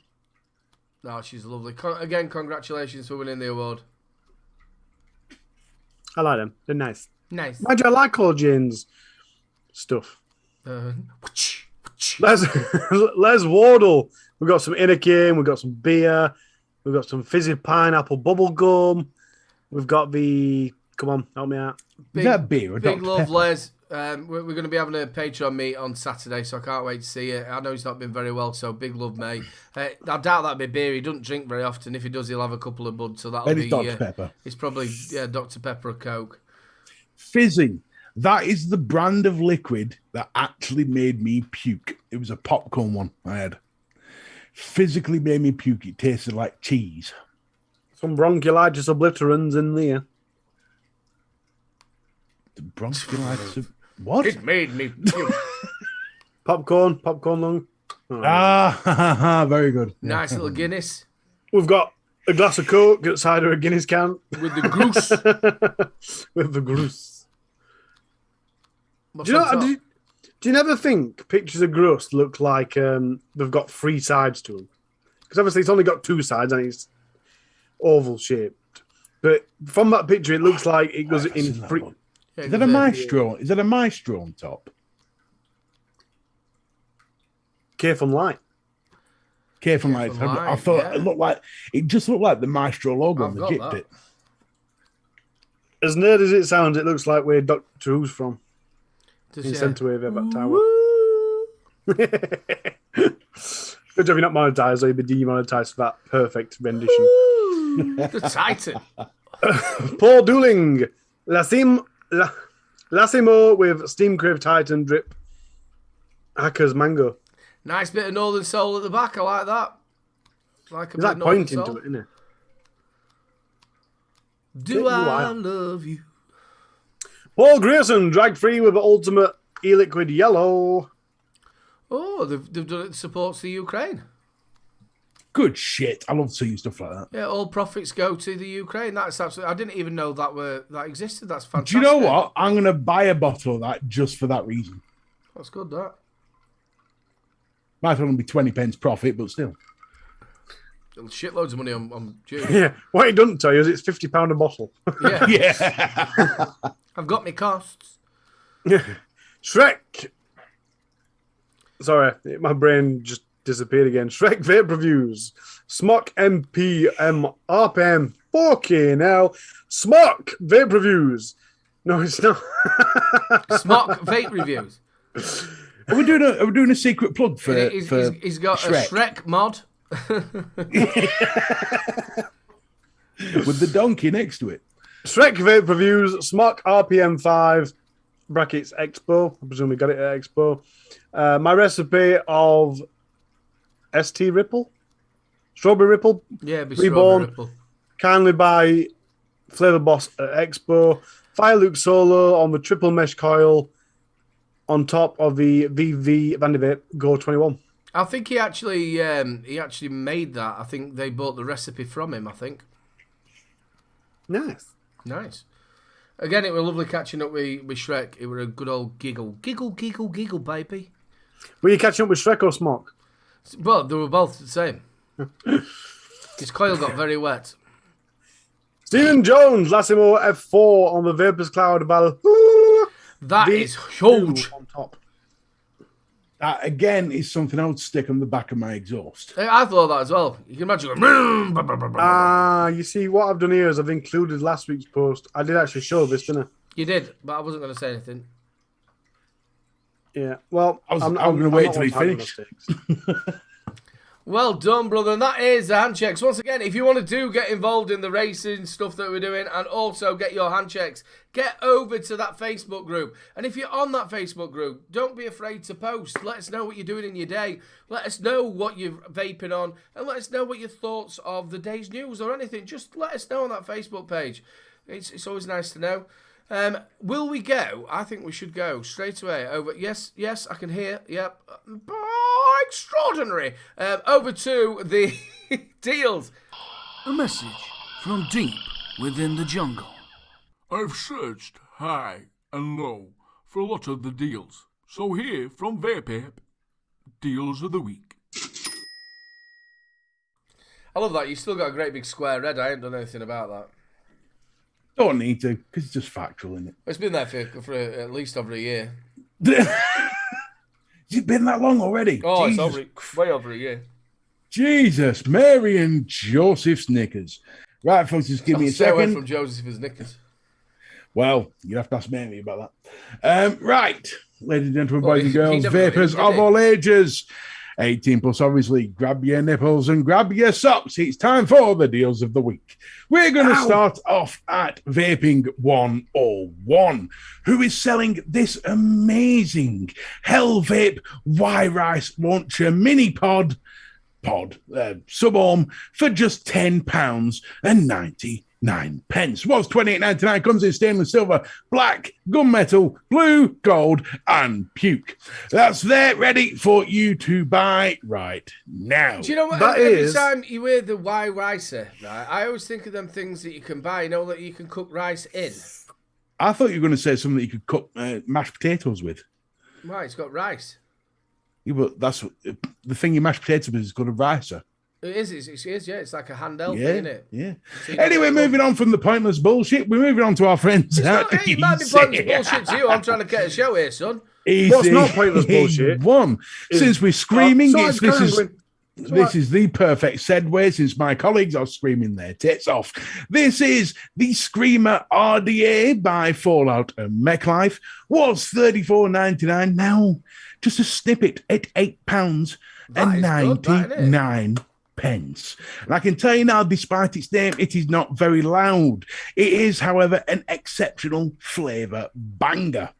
Speaker 1: No, she's lovely. Again, congratulations for winning the award.
Speaker 3: I like them. They're nice.
Speaker 1: Nice.
Speaker 3: Mind you, I like all Jane's stuff. Les Wardle. We've got some Anakin. We've got some beer. We've got some fizzy pineapple bubble gum. We've got the... Come on, help me out.
Speaker 1: Big,
Speaker 2: that beer or
Speaker 1: big
Speaker 2: Dr.
Speaker 1: love,
Speaker 2: Pepper?
Speaker 1: Les. We're going to be having a Patreon meet on Saturday, so I can't wait to see it. I know he's not been very well, so big love, mate. I doubt that'll be beer. He doesn't drink very often. If he does, he'll have a couple of buds, so that'll
Speaker 2: Then
Speaker 1: be...
Speaker 2: it's Dr. Pepper.
Speaker 1: It's probably Dr. Pepper or Coke.
Speaker 2: Fizzy. That is the brand of liquid that actually made me puke. It was a popcorn one I had. Physically made me puke. It tasted like cheese.
Speaker 3: Some bronchiolitis obliterans in there.
Speaker 2: The bronchiolitis of... What?
Speaker 1: It made me puke.
Speaker 3: Popcorn lung.
Speaker 2: Ah, very good.
Speaker 1: Nice little Guinness
Speaker 3: We've got a glass of Coke, a cider, a Guinness can.
Speaker 1: with the goose.
Speaker 3: With the goose.
Speaker 1: What's
Speaker 3: Do you
Speaker 1: on top?
Speaker 3: Do you never think pictures of Gross look like they've got 3 sides to them? Because obviously it's only got 2 sides and it's oval shaped. But from that picture, it looks like it goes in 3.
Speaker 1: Yeah,
Speaker 2: Is that a maestro? Is that a maestro on top?
Speaker 3: Careful light.
Speaker 2: Careful light. I thought it just looked like the maestro logo on the jip bit.
Speaker 3: As nerd as it sounds, it looks like where Doctor Who's from. In Centrewave at that tower. Good job you're not monetized, or you'd be demonetized for that perfect rendition.
Speaker 1: The Titan.
Speaker 3: Paul Dooling. Lassimo with Steam Crave Titan drip. Hacker's Mango.
Speaker 1: Nice bit of Northern Soul at the back. I like that. Like a
Speaker 3: Is that pointing to it, isn't it?
Speaker 1: Do I love you?
Speaker 3: Paul Grayson, drag free with the ultimate e-liquid yellow.
Speaker 1: Oh, they've done it. Supports the Ukraine.
Speaker 2: Good shit. I love seeing stuff like that.
Speaker 1: Yeah, all profits go to the Ukraine. That's absolutely. I didn't even know that existed. That's fantastic.
Speaker 2: Do you know what? I'm gonna buy a bottle of that just for that reason.
Speaker 1: That's good. That
Speaker 2: Might only be 20 pence profit, but still.
Speaker 1: Shitloads of money on June.
Speaker 3: Yeah, what he doesn't tell you is it's £50 a bottle.
Speaker 1: Yeah,
Speaker 2: Yeah.
Speaker 1: I've got my costs.
Speaker 3: Shrek. Sorry, my brain just disappeared again. Shrek Vape Reviews. Smock MPM RPM 4K now. Smock Vape Reviews. No, it's not.
Speaker 1: Smock Vape Reviews.
Speaker 2: Are we doing a secret plug for
Speaker 1: He's got
Speaker 2: Shrek?
Speaker 1: a Shrek mod.
Speaker 2: With the donkey next to it.
Speaker 3: Shrek Vape Reviews. Smock RPM 5 brackets Expo. I presume we got it at Expo. My recipe of ST Ripple. Strawberry Ripple.
Speaker 1: Yeah, it'd be
Speaker 3: Reborn.
Speaker 1: Strawberry Ripple.
Speaker 3: Kindly buy Flavor Boss at Expo. Fire Luke Solo on the triple mesh coil on top of the VV Vandy Vape Go 21.
Speaker 1: I think he actually made that. I think they bought the recipe from him, I think. Nice. Again, it was lovely catching up with Shrek. It was a good old giggle. Giggle, giggle, giggle, baby.
Speaker 3: Were you catching up with Shrek or Smock?
Speaker 1: Well, they were both the same. His coil got very wet.
Speaker 3: Stephen Jones, Lassimo F4 on the Vapors Cloud Val.
Speaker 1: That is huge.
Speaker 3: On top.
Speaker 2: That, again, is something I would stick on the back of my exhaust.
Speaker 1: I thought that as well. You can imagine going...
Speaker 3: You see, what I've done here is I've included last week's post. I did actually show this, didn't I?
Speaker 1: You did, but I wasn't going to say anything.
Speaker 3: Yeah, well...
Speaker 2: I'm going to wait till he finished.
Speaker 1: Well done, brother. And that is the hand checks. Once again, if you want to get involved in the racing stuff that we're doing and also get your hand checks, get over to that Facebook group. And if you're on that Facebook group, don't be afraid to post. Let us know what you're doing in your day. Let us know what you're vaping on. And let us know what your thoughts of the day's news or anything. Just let us know on that Facebook page. It's always nice to know. Will we go? I think we should go straight away over. Yes, I can hear. Yep. Extraordinary. Over to the deals.
Speaker 4: A message from deep within the jungle. I've searched high and low for a lot of the deals. So here from Vape, deals of the week.
Speaker 1: I love that. You still got a great big square red. I ain't done anything about that.
Speaker 2: Don't need to, because it's just factual, isn't it?
Speaker 1: It's been there for at least over a year.
Speaker 2: Has it been that long already?
Speaker 1: Oh,
Speaker 2: Jesus.
Speaker 1: It's way over a year.
Speaker 2: Jesus, Mary and Joseph's knickers. Right, folks, just give me a
Speaker 1: Stay away
Speaker 2: second.
Speaker 1: from Joseph's knickers.
Speaker 2: Well, you'd have to ask Mary about that. Right, ladies and gentlemen, boys and
Speaker 1: he
Speaker 2: girls,
Speaker 1: never
Speaker 2: vapors
Speaker 1: really did
Speaker 2: of all ages. 18 plus, obviously, grab your nipples and grab your socks. It's time for the deals of the week. We're going to start off at Vaping 101, who is selling this amazing Hell Vape Y-Rice Launcher mini sub-ohm for just £10.99. Was $28.99, comes in stainless silver, black, gunmetal, blue, gold, and puke. That's there, ready for you to buy right now.
Speaker 1: Do you know what? Every time you hear the Y ricer, right, I always think of them things that you can buy, that you can cook rice in.
Speaker 2: I thought you were going to say something that you could cook mashed potatoes with.
Speaker 1: Right, it's got rice.
Speaker 2: Yeah, but that's the thing you mash potatoes with is called a ricer.
Speaker 1: It is, yeah. It's like a handheld
Speaker 2: Yeah,
Speaker 1: thing, isn't it?
Speaker 2: yeah.
Speaker 1: So you know
Speaker 2: Anyway,
Speaker 1: what-
Speaker 2: moving on from the pointless bullshit, we're moving on to our friends.
Speaker 1: It's not, hey, it might be pointless bullshit to you. I'm trying to get a show here, son.
Speaker 3: What's not pointless bullshit
Speaker 2: One, since we're screaming,
Speaker 3: Oh, sorry,
Speaker 2: this is the perfect segue since my colleagues are screaming their tits off. This is the Screamer RDA by Fallout and MechLife. Was $34.99 now. Just a snippet at £8 and 99 pence. And I can tell you now, despite its name, it is not very loud. It is, however, an exceptional flavour banger.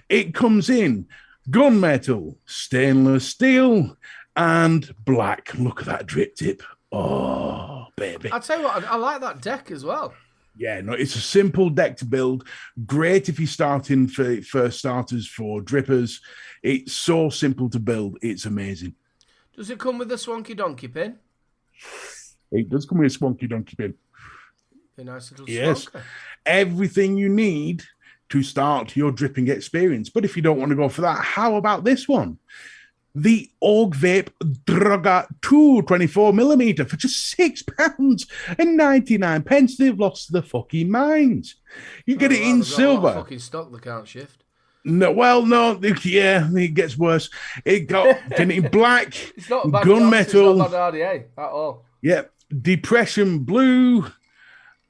Speaker 2: It comes in gunmetal, stainless steel, and black. Look at that drip tip. Oh, baby.
Speaker 1: I'll tell you what, I like that deck as well.
Speaker 2: Yeah, no, it's a simple deck to build. Great if you're starting for starters for drippers. It's so simple to build. It's amazing.
Speaker 1: Does it come with a swanky donkey pin?
Speaker 2: It does come with a swanky donkey pin.
Speaker 1: A nice little
Speaker 2: Yes.
Speaker 1: swanker.
Speaker 2: Everything you need to start your dripping experience. But if you don't want to go for that, how about this one? The Org Vape Drugger 224mm for just £6 and 99 pence. They've lost their fucking minds. You get it in
Speaker 1: They've got a lot of
Speaker 2: silver.
Speaker 1: fucking stock they can't shift.
Speaker 2: No, well, no, yeah, it gets worse. It got in black,
Speaker 1: It's not a bad
Speaker 2: gunmetal,
Speaker 1: It's not a bad RDA at all.
Speaker 2: yep, depression blue,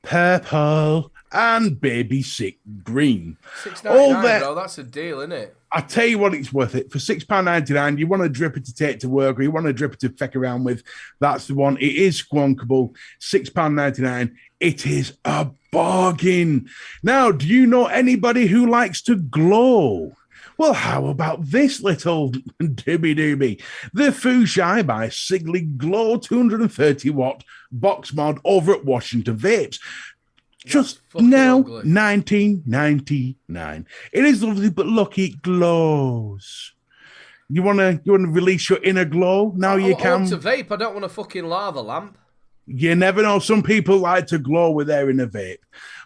Speaker 2: purple, and baby sick green.
Speaker 1: $6.99, bro. That's a deal, isn't it?
Speaker 2: I tell you what, it's worth it. For £6.99, you want a dripper to take to work or you want a dripper to feck around with, that's the one. It is squonkable. £6.99. It is a bargain. Now, do you know anybody who likes to glow? Well, how about this little doobie-doobie? The Fushai by Sigley Glow 230-watt box mod over at Washington Vapes. Just now,
Speaker 1: ugly.
Speaker 2: $19.99. It is lovely, but look, it glows. You wanna release your inner glow? Now you can.
Speaker 1: To vape, I don't want a fucking lava lamp.
Speaker 2: You never know. Some people like to glow with their inner vape.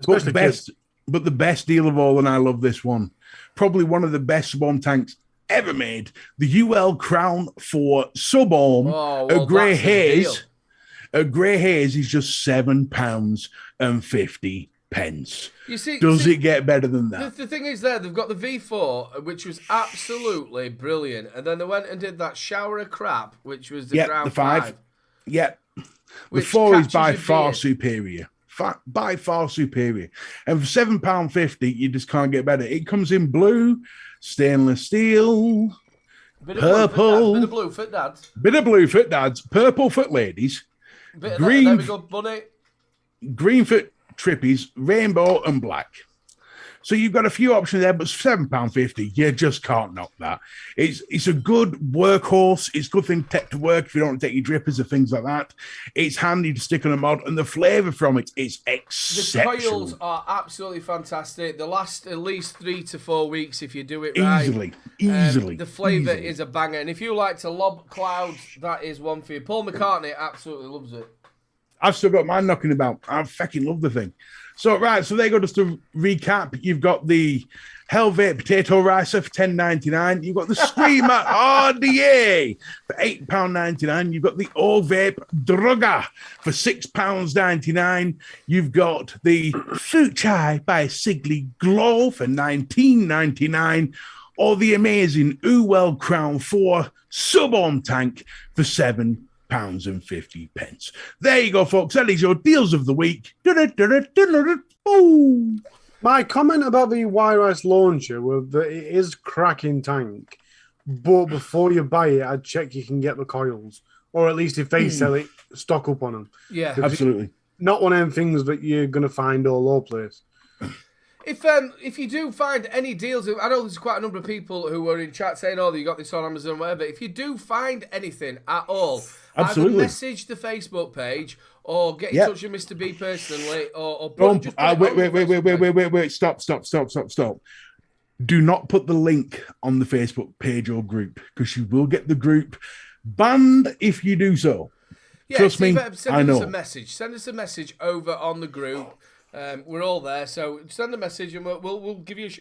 Speaker 2: But the best deal of all, and I love this one, probably one of the best swarm tanks ever made. The UL Crown for Suborm, a grey haze. A grey haze is just £7.50.
Speaker 1: You see,
Speaker 2: Does it get better than that?
Speaker 1: The thing is, they've got the V4, which was absolutely brilliant, and then they went and did that shower of crap, which was the Crown
Speaker 2: the 5. Yep. The
Speaker 1: Which
Speaker 2: 4 is by
Speaker 1: catches your
Speaker 2: far
Speaker 1: beard.
Speaker 2: superior. By far superior. And for £7.50, you just can't get better. It comes in blue, stainless steel, purple,
Speaker 1: bit of blue for dads,
Speaker 2: bit of blue for dads, purple for ladies,
Speaker 1: bit of
Speaker 2: green,
Speaker 1: there we go, bunny.
Speaker 2: green for trippies, rainbow, and black. So you've got a few options there, but £7.50, you just can't knock that. It's a good workhorse. It's a good thing to take to work if you don't want to take your drippers or things like that. It's handy to stick on a mod, and the flavour from it is exceptional.
Speaker 1: The coils are absolutely fantastic. They last at least 3 to 4 weeks if you do it right.
Speaker 2: Easily.
Speaker 1: The flavour is a banger. And if you like to lob clouds, that is one for you. Paul McCartney absolutely loves it.
Speaker 2: I've still got mine knocking about. I fucking love the thing. So, right, so there you go. Just to recap, you've got the Hell Vape Potato Ricer for $10.99. You've got the Screamer RDA for £8.99. You've got the All Vape Drugger for £6.99. You've got the Fruit Chai by Sigley Glow for $19.99. Or the amazing Uwell Crown 4 Suborm Tank for £7.50. There you go, folks. That is your deals of the week.
Speaker 3: My comment about the YRS launcher was that it is cracking tank, but before you buy it, I'd check you can get the coils, or at least if they sell it, stock up on them.
Speaker 1: Yeah,
Speaker 2: Absolutely.
Speaker 3: Not one of them things that you're going to find all over the place.
Speaker 1: If you do find any deals, I know there's quite a number of people who were in chat saying, "Oh, you got this on Amazon, whatever." If you do find anything at all,
Speaker 2: Absolutely.
Speaker 1: either message the Facebook page or get in touch with Mr. B personally, or
Speaker 2: Don't,
Speaker 1: just put it
Speaker 2: wait,
Speaker 1: on the Facebook page.
Speaker 2: wait. Stop. Do not put the link on the Facebook page or group, because you will get the group banned if you do so.
Speaker 1: Yeah,
Speaker 2: Trust me, I know.
Speaker 1: Send us a message over on the group. We're all there, so send a message and we'll give you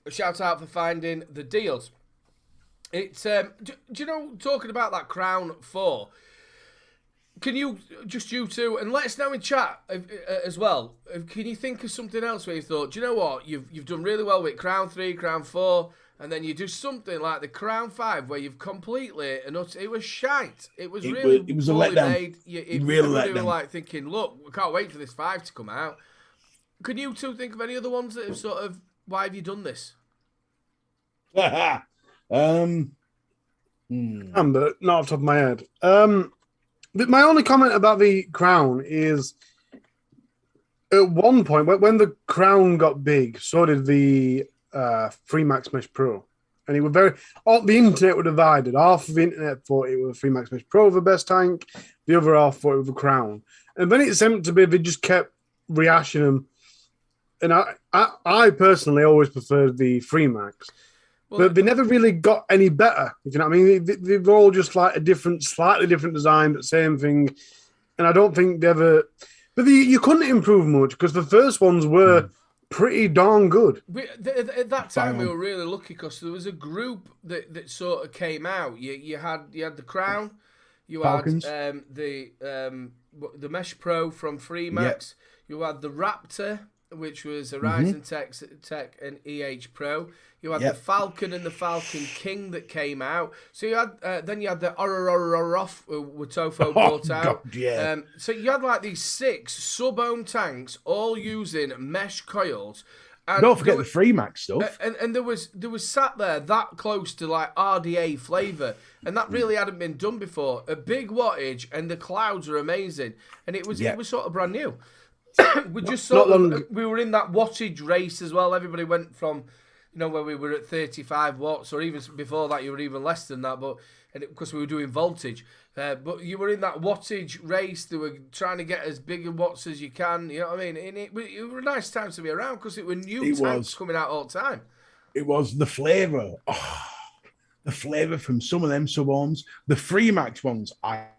Speaker 1: a shout out for finding the deals. It's do you know, talking about that Crown 4, can you, just you two, and let us know in chat as well, can you think of something else where you thought, do you know what, you've done really well with Crown 3, Crown 4, and then you do something like the Crown 5 where you've completely, and it was shite. It was really
Speaker 2: it was a
Speaker 1: poorly
Speaker 2: letdown.
Speaker 1: made. Everybody were like thinking, look, we can't wait for this 5 to come out. Can you two think of any other ones that have sort of, why have you done this?
Speaker 3: But not off the top of my head. But my only comment about the Crown is, at one point, when the Crown got big, so did the Freemax Mesh Pro. And it was the internet were divided. Half of the internet thought it was Freemax Mesh Pro the best tank. The other half thought it was the Crown. And then it seemed to be, they just kept rehashing them. And I personally always preferred the Freemax. But they never really got any better. You know what I mean? They've all just like slightly different design, but same thing. And I don't think they ever... But you couldn't improve much because the first ones were pretty darn good.
Speaker 1: At that time, we were really lucky because there was a group that sort of came out. You had the Crown, you
Speaker 2: Falcons.
Speaker 1: had the Mesh Pro from Freemax, you had the Raptor, which was Horizon Tech and EH Pro. You had the Falcon and the Falcon King that came out. So you had then you had the Ororoff with Tofo brought out. So you had like these 6 sub-ohm tanks all using mesh coils. And
Speaker 2: don't forget the Freemax stuff.
Speaker 1: And there was sat there that close to like RDA flavour, and that really hadn't been done before. A big wattage, and the clouds are amazing, and it was sort of brand new. We just we were in that wattage race as well. Everybody went from, where we were at 35 watts, or even before that, you were even less than that. But because we were doing voltage, but you were in that wattage race. They were trying to get as big a watts as you can. You know what I mean? And it were a nice time to be around because it were new tanks coming out all the time.
Speaker 2: It was the flavour. Oh, the flavour from some of them sub-ohms. The Freemax ones, it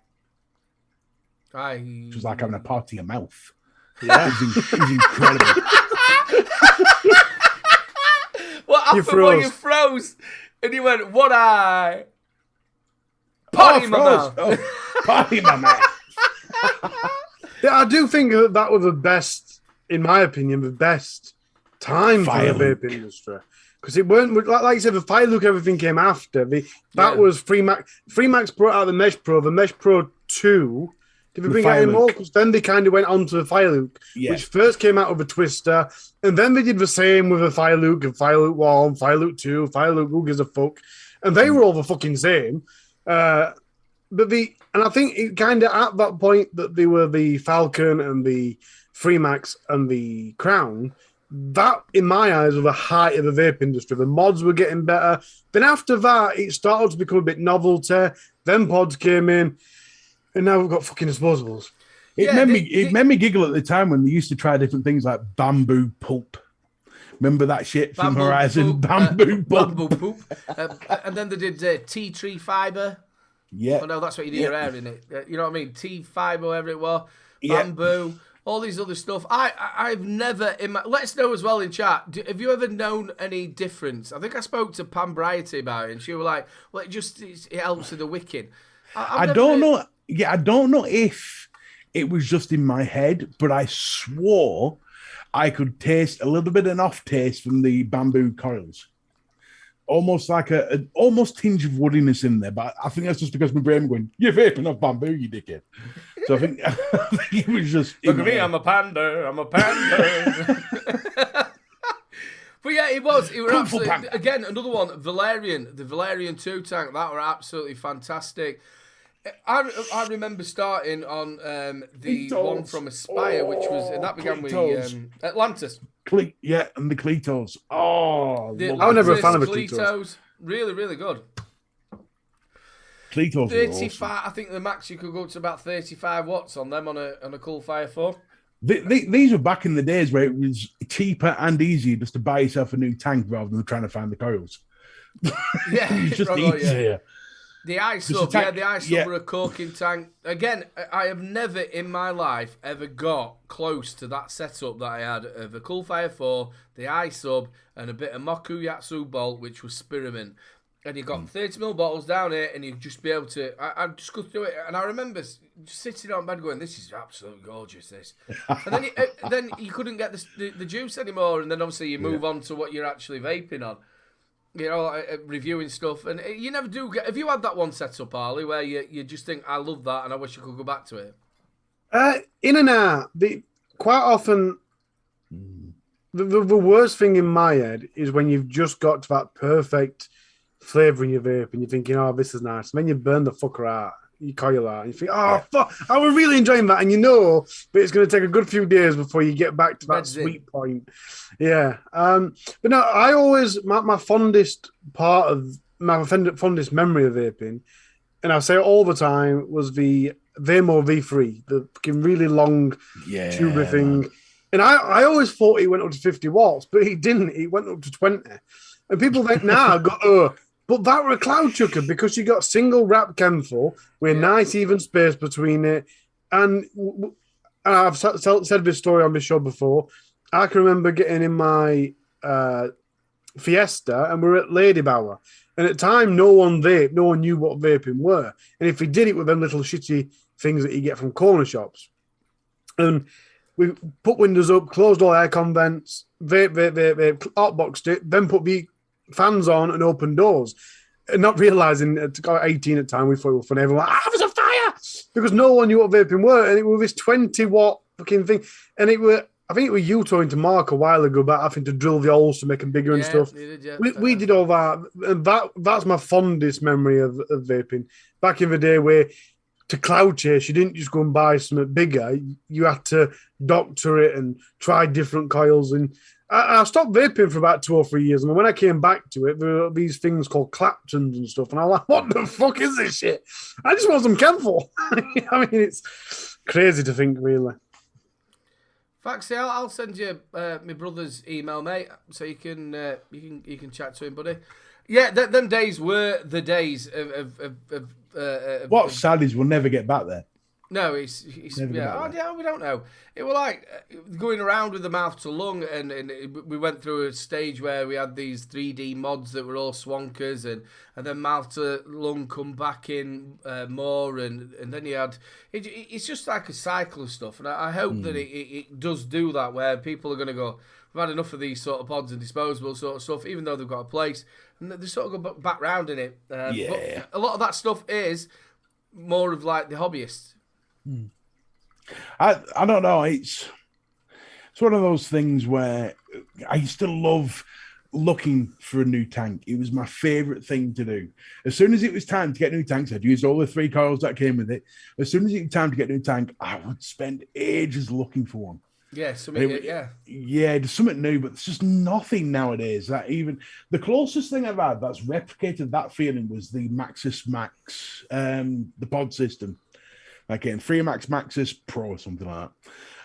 Speaker 2: was like having a part of your mouth. Yeah, it was incredible.
Speaker 1: What happened when you froze? And you went, what eye? Potty in my mouth.
Speaker 2: Potty in my mouth.
Speaker 3: Yeah, I do think that was the best, in my opinion, the best time for the vape industry. Because it weren't, like you said, the Fire Look, everything came after. That was Freemax. Freemax brought out the Mesh Pro 2. Did we bring out any more? Because then they kind of went on to the Fire Look, which first came out of a Twister, and then they did the same with a Fire Look and Fire Look 1, Fire Look 2, Fire Look who gives a fuck, and they were all the fucking same. And I think it kind of at that point that they were the Falcon and the Freemax and the Crown. That, in my eyes, was the height of the vape industry. The mods were getting better. Then after that, it started to become a bit novelty. Then pods came in. And now we've got fucking disposables.
Speaker 2: It made me giggle at the time when they used to try different things like bamboo pulp. Remember that shit from Horizon? Bamboo pulp.
Speaker 1: And then they did tea tree fibre.
Speaker 2: Yeah.
Speaker 1: Oh, no, that's what you do your hair, isn't it? You know what I mean? Tea fibre, whatever it was. Bamboo. All these other stuff. I've never... let us know as well in chat. Have you ever known any difference? I think I spoke to Pam Briety about it, and she was like, well, it helps with the wicking.
Speaker 2: I don't know. Yeah, I don't know if it was just in my head, but I swore I could taste a little bit of an off taste from the bamboo coils. Almost like an almost tinge of woodiness in there, but I think that's just because my brain was going, you're vaping off bamboo, you dickhead. So I think it was just...
Speaker 1: Look at me, I'm a panda. But yeah, it was absolutely... Again, another one, Valerian, the Valerian 2 tank, that were absolutely fantastic. I remember starting on the one from Aspire, which was, and that began with Atlantis.
Speaker 2: And the Cletos. Oh,
Speaker 3: I was never a fan of the Cletos.
Speaker 1: Really, really good.
Speaker 2: Cletos
Speaker 1: 35,
Speaker 2: awesome.
Speaker 1: I think the max you could go to about 35 watts on them on a Cool Fire 4.
Speaker 2: These were back in the days where it was cheaper and easier just to buy yourself a new tank rather than trying to find the coils.
Speaker 1: Yeah,
Speaker 2: it's just easier. Yeah.
Speaker 1: The iSub were a corking tank. Again, I have never in my life ever got close to that setup that I had of a Cool Fire 4, the iSub, and a bit of Moku Yatsu bolt, which was Spearmint. and you got 30ml bottles down here, and you just be able to. I just go through it, and I remember just sitting on bed going, "This is absolutely gorgeous." This, and then you couldn't get the juice anymore, and then obviously you move on to what you're actually vaping on. You know, reviewing stuff, and you never do get. Have you had that one set up, Harley, where you just think, "I love that, and I wish I could go back to it"?
Speaker 3: In and out. Quite often, the worst thing in my head is when you've just got to that perfect flavour in your vape, and you're thinking, "Oh, this is nice," and then you burn the fucker out. You coil out, and you think, "Oh, fuck, I was really enjoying that," and you know, but it's going to take a good few days before you get back to that sweet point. Yeah, but no, I always my fondest memory of vaping, and I say it all the time, was the Vapemill V3, the fucking really long tuber thing. Man. And I always thought he went up to 50 watts, but he didn't. He went up to 20. And people think now, but that were a cloud chucker because you got single wrap Kenful with a nice even space between it. And I've said this story on this show before. I can remember getting in my Fiesta, and we were at Ladybower. And at the time, no one knew what vaping were. And if he did, it with them little shitty things that you get from corner shops. And we put windows up, closed all aircon vents, vape, hotboxed it, then put the fans on and open doors. And not realising, at 18 at the time, we thought it was funny. Everyone went, there's a fire! Because no one knew what vaping were. And it was this 20-watt fucking thing. And I think it was you talking to Mark a while ago about having to drill the holes to make them bigger and stuff. We did all that. And that's my fondest memory of vaping. Back in the day where to cloud chase, you didn't just go and buy something bigger. You had to doctor it and try different coils. And I stopped vaping for about 2 or 3 years. And when I came back to it, there were these things called Claptons and stuff. And I'm like, what the fuck is this shit? I just want some Kenful. I mean, it's crazy to think, really.
Speaker 1: Faxi, I'll send you my brother's email, mate, so you can chat to him, buddy. Yeah, them days were the days of
Speaker 2: what's sad is we'll never get back there.
Speaker 1: No, it's yeah, we don't know. It was like going around with the mouth to lung, and we went through a stage where we had these 3D mods that were all swankers, and then mouth to lung come back in more, and then you had it's just like a cycle of stuff, and I hope that it does do that, where people are going to go, we've had enough of these sort of pods and disposable sort of stuff, even though they've got a place, and they sort of go back round in it. But a lot of that stuff is more of like the hobbyists.
Speaker 2: I don't know. It's one of those things where I used to love looking for a new tank. It was my favourite thing to do. As soon as it was time to get new tanks, I'd use all the 3 coils that came with it. As soon as it was time to get a new tank, I would spend ages looking for one.
Speaker 1: Yeah, there's something new, but there's just nothing nowadays. That even the closest thing I've had that's replicated that feeling was the Maxis Max, the pod system. Like in 3 Maxis Pro or something like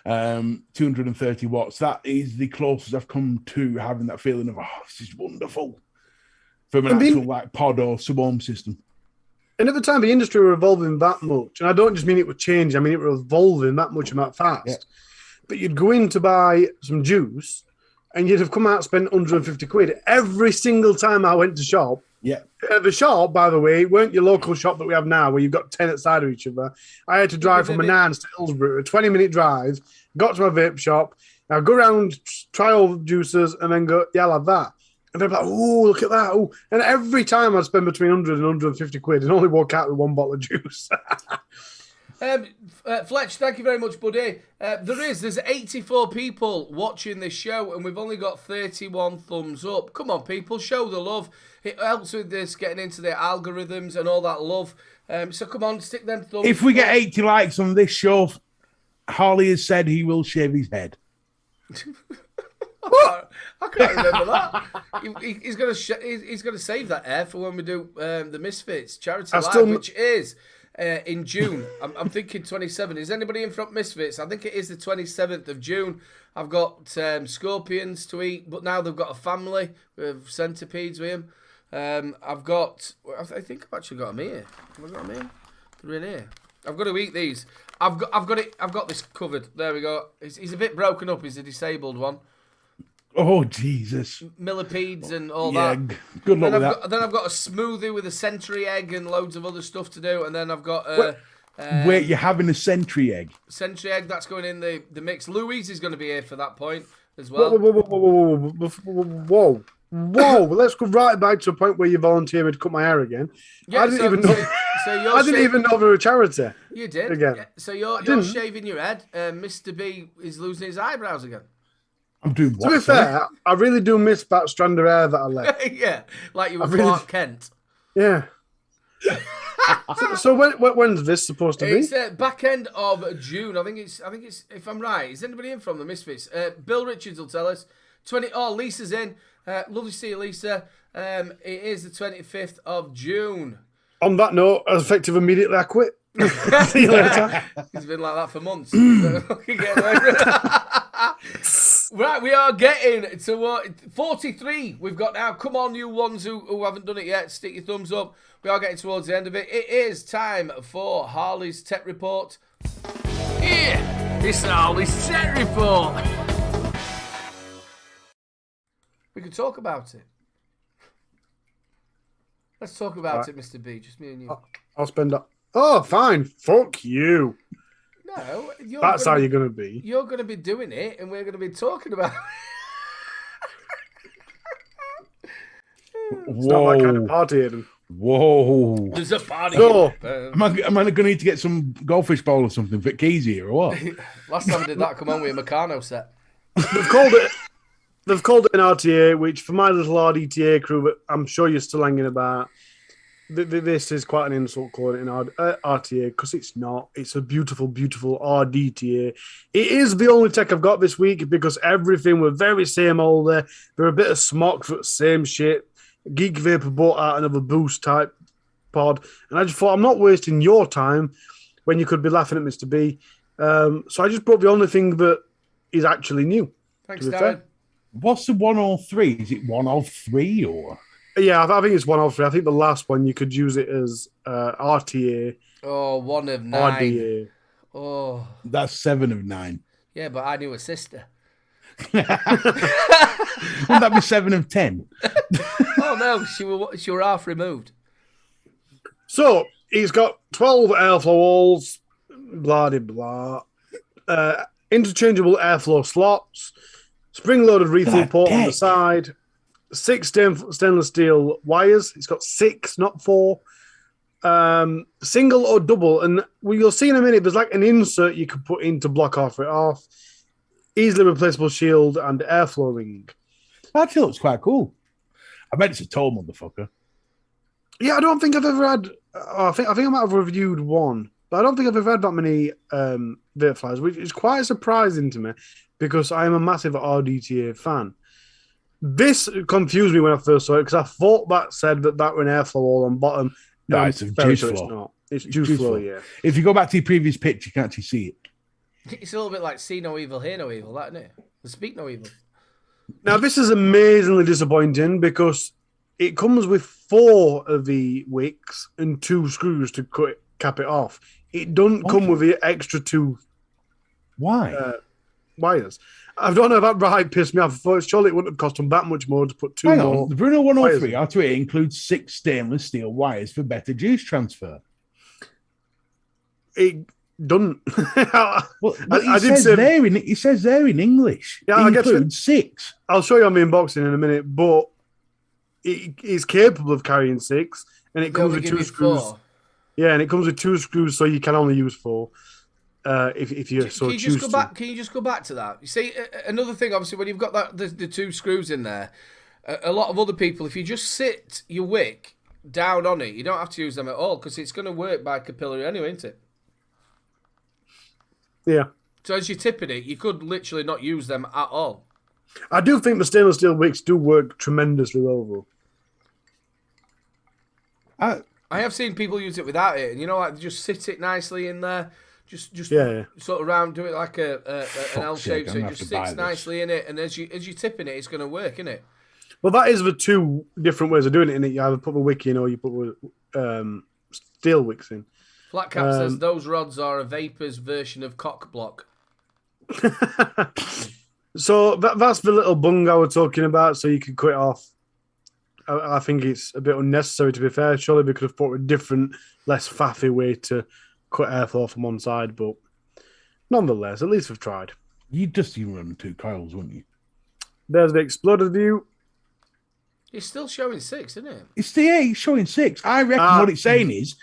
Speaker 1: that. 230 watts. That is the closest I've come to having that feeling of, this is wonderful. From an actual like pod or sub-ohm system.
Speaker 3: And at the time, the industry were evolving that much. And I don't just mean it would change. I mean, it were evolving that much and that fast. Yeah. But you'd go in to buy some juice and you'd have come out and spent 150 quid every single time I went to shop.
Speaker 2: Yeah.
Speaker 3: The shop, by the way, weren't your local shop that we have now where you've got 10 at the side of each other. I had to drive from Anans to Hillsborough, a 20-minute drive, got to my vape shop. Now go around, try all the juices, and then go, I'll have that. And they're like, oh, look at that. Ooh. And every time I'd spend between 100 and 150 quid and only walk out with 1 bottle of juice.
Speaker 1: Fletch, thank you very much, buddy. There's 84 people watching this show, and we've only got 31 thumbs up. Come on, people, show the love. It helps with this getting into the algorithms and all that love. So come on, stick them thumbs.
Speaker 2: If we get 80 likes on this show, Harley has said he will shave his head.
Speaker 1: I can't remember that. He's going to save that hair for when we do the Misfits charity live, which is in June. I'm thinking 27. Is anybody in from Misfits? I think it is the 27th of June. I've got scorpions to eat, but now they've got a family with centipedes with him. I think I've actually got them here. Have I got them here? They're in here. I've got to eat these. I've got this covered. There we go. He's a bit broken up. He's a disabled one.
Speaker 2: Oh, Jesus.
Speaker 1: Millipedes and all
Speaker 2: Yeah,
Speaker 1: that.
Speaker 2: good luck
Speaker 1: Then
Speaker 2: with that.
Speaker 1: then I've got a smoothie with a century egg and loads of other stuff to do. And then I've got
Speaker 2: Wait, you're having a century egg?
Speaker 1: century egg that's going in the mix. Louise is going to be here for that point as
Speaker 3: Whoa,
Speaker 1: well.
Speaker 3: whoa! Let's go right back to a point where you volunteered to cut my hair again.
Speaker 1: Yeah,
Speaker 3: I didn't even know.
Speaker 1: So you're
Speaker 3: I didn't even know there were a charity.
Speaker 1: You did.
Speaker 3: Again.
Speaker 1: Yeah, so you're shaving your head. Mr. B is losing his eyebrows again.
Speaker 2: I'm doing what?
Speaker 3: To be fair, I really do miss that strand of hair that I left.
Speaker 1: Yeah, like you were
Speaker 3: really
Speaker 1: Clark Kent.
Speaker 3: Yeah. So when's this supposed to be?
Speaker 1: It's back end of June. I think it's. If I'm right, is anybody in from the Misfits? Bill Richards will tell us. Lisa's in. Lovely to see you, Lisa. It is the 25th of June.
Speaker 3: On that note, as effective immediately, I quit. See you later.
Speaker 1: It's been like that for months. Right, we are getting to 43 we've got now. Come on, you ones who haven't done it yet, stick your thumbs up. We are getting towards the end of it. It is time for Harley's Tech Report.
Speaker 4: Yeah, it's Harley's Tech Report.
Speaker 1: We could talk about it. Let's talk about it, Mr. B. Just me and you.
Speaker 3: I'll spend up. Oh, fine. Fuck you.
Speaker 1: No,
Speaker 3: That's how you're going to be.
Speaker 1: You're going to be doing it, and we're going to be talking about it.
Speaker 3: It's not that kind of party, Aiden.
Speaker 2: Whoa.
Speaker 1: There's a party.
Speaker 3: So,
Speaker 2: Am I going to need to get some goldfish bowl or something for Keezy or what?
Speaker 1: Last time I did that, come on with a Meccano set.
Speaker 3: they've called it an RTA, which for my little RDTA crew, but I'm sure you're still hanging about. This is quite an insult calling it an RTA because it's not. It's a beautiful, beautiful RDTA. It is the only tech I've got this week because everything were very same old there. They're a bit of smock for the same shit. Geek Vapor bought out another boost type pod. And I just thought, I'm not wasting your time when you could be laughing at Mr. B. So I just brought the only thing that is actually new.
Speaker 1: Thanks, Darren.
Speaker 2: What's the 103? Is it 103 or?
Speaker 3: Yeah, I think it's 103. I think the last one you could use it as RTA.
Speaker 1: Oh, 1 of 9.
Speaker 3: RDA.
Speaker 1: Oh.
Speaker 2: That's 7 of 9.
Speaker 1: Yeah, but I knew a sister.
Speaker 2: Wouldn't that be 7 of 10?
Speaker 1: Oh, no, she were half removed.
Speaker 3: So, he's got 12 airflow walls, blah, blah, blah. Interchangeable airflow slots, spring-loaded refill port on the side, 6 stainless steel wires. It's got 6, not 4. Single or double. And you'll see in a minute, there's like an insert you could put in to block it off. Easily replaceable shield and airflow ring.
Speaker 2: Actually, looks quite cool. I bet it's a tall motherfucker.
Speaker 3: Yeah, I don't think I've ever had. I think I might have reviewed one, but I don't think I've ever had that many vape flies, which is quite surprising to me because I am a massive RDTA fan. This confused me when I first saw it because I thought that said that were an airflow all on bottom.
Speaker 2: No, it's a juice flow.
Speaker 3: It's not. It's juice flow, yeah.
Speaker 2: If you go back to your previous pitch, you can actually see it.
Speaker 1: It's a little bit like see no evil, hear no evil, that, isn't it? Speak no evil.
Speaker 3: Now, this is amazingly disappointing because it comes with 4 of the wicks and 2 screws to cap it off. It doesn't come with the extra 2 wires. I don't know if that right pissed me off. I thought surely it wouldn't have cost them that much more to put 2
Speaker 2: Hang
Speaker 3: more.
Speaker 2: on. The Bruno 103
Speaker 3: wires.
Speaker 2: R2A includes 6 stainless steel wires for better juice transfer.
Speaker 3: It doesn't.
Speaker 2: Well,
Speaker 3: It
Speaker 2: says there in English.
Speaker 3: Yeah,
Speaker 2: it includes 6.
Speaker 3: I'll show you on the unboxing in a minute, but it is capable of carrying 6, and it comes with 2 screws.
Speaker 1: 4.
Speaker 3: Yeah, and it comes with 2 screws, so you can only use 4 if you so choose to.
Speaker 1: Can you just go back to that? You see, another thing, obviously, when you've got the 2 screws in there, a lot of other people, if you just sit your wick down on it, you don't have to use them at all because it's going to work by capillary anyway, isn't it?
Speaker 3: Yeah.
Speaker 1: So as you're tipping it, you could literally not use them at all.
Speaker 3: I do think the stainless steel wicks do work tremendously well,
Speaker 2: though.
Speaker 1: I have seen people use it without it, and like just sit it nicely in there, just
Speaker 3: yeah.
Speaker 1: sort of round, do it like an L shape, so it just sits
Speaker 2: this.
Speaker 1: nicely in it, and as you're tipping it, it's going to work, isn't it?
Speaker 3: Well, that is the 2 different ways of doing it. In it, you either put the wick in or you put the steel wicks in.
Speaker 1: Flat Cap says those rods are a Vapor's version of cock block.
Speaker 3: So that's the little bung I was talking about. So you could cut it off. I think it's a bit unnecessary, to be fair. Surely we could have thought a different, less faffy way to cut airflow from one side. But nonetheless, at least we've tried.
Speaker 2: You'd just even run 2 coils, wouldn't you?
Speaker 3: There's the exploded view.
Speaker 1: It's still showing 6, isn't it?
Speaker 2: It's showing 6. I reckon what it's saying is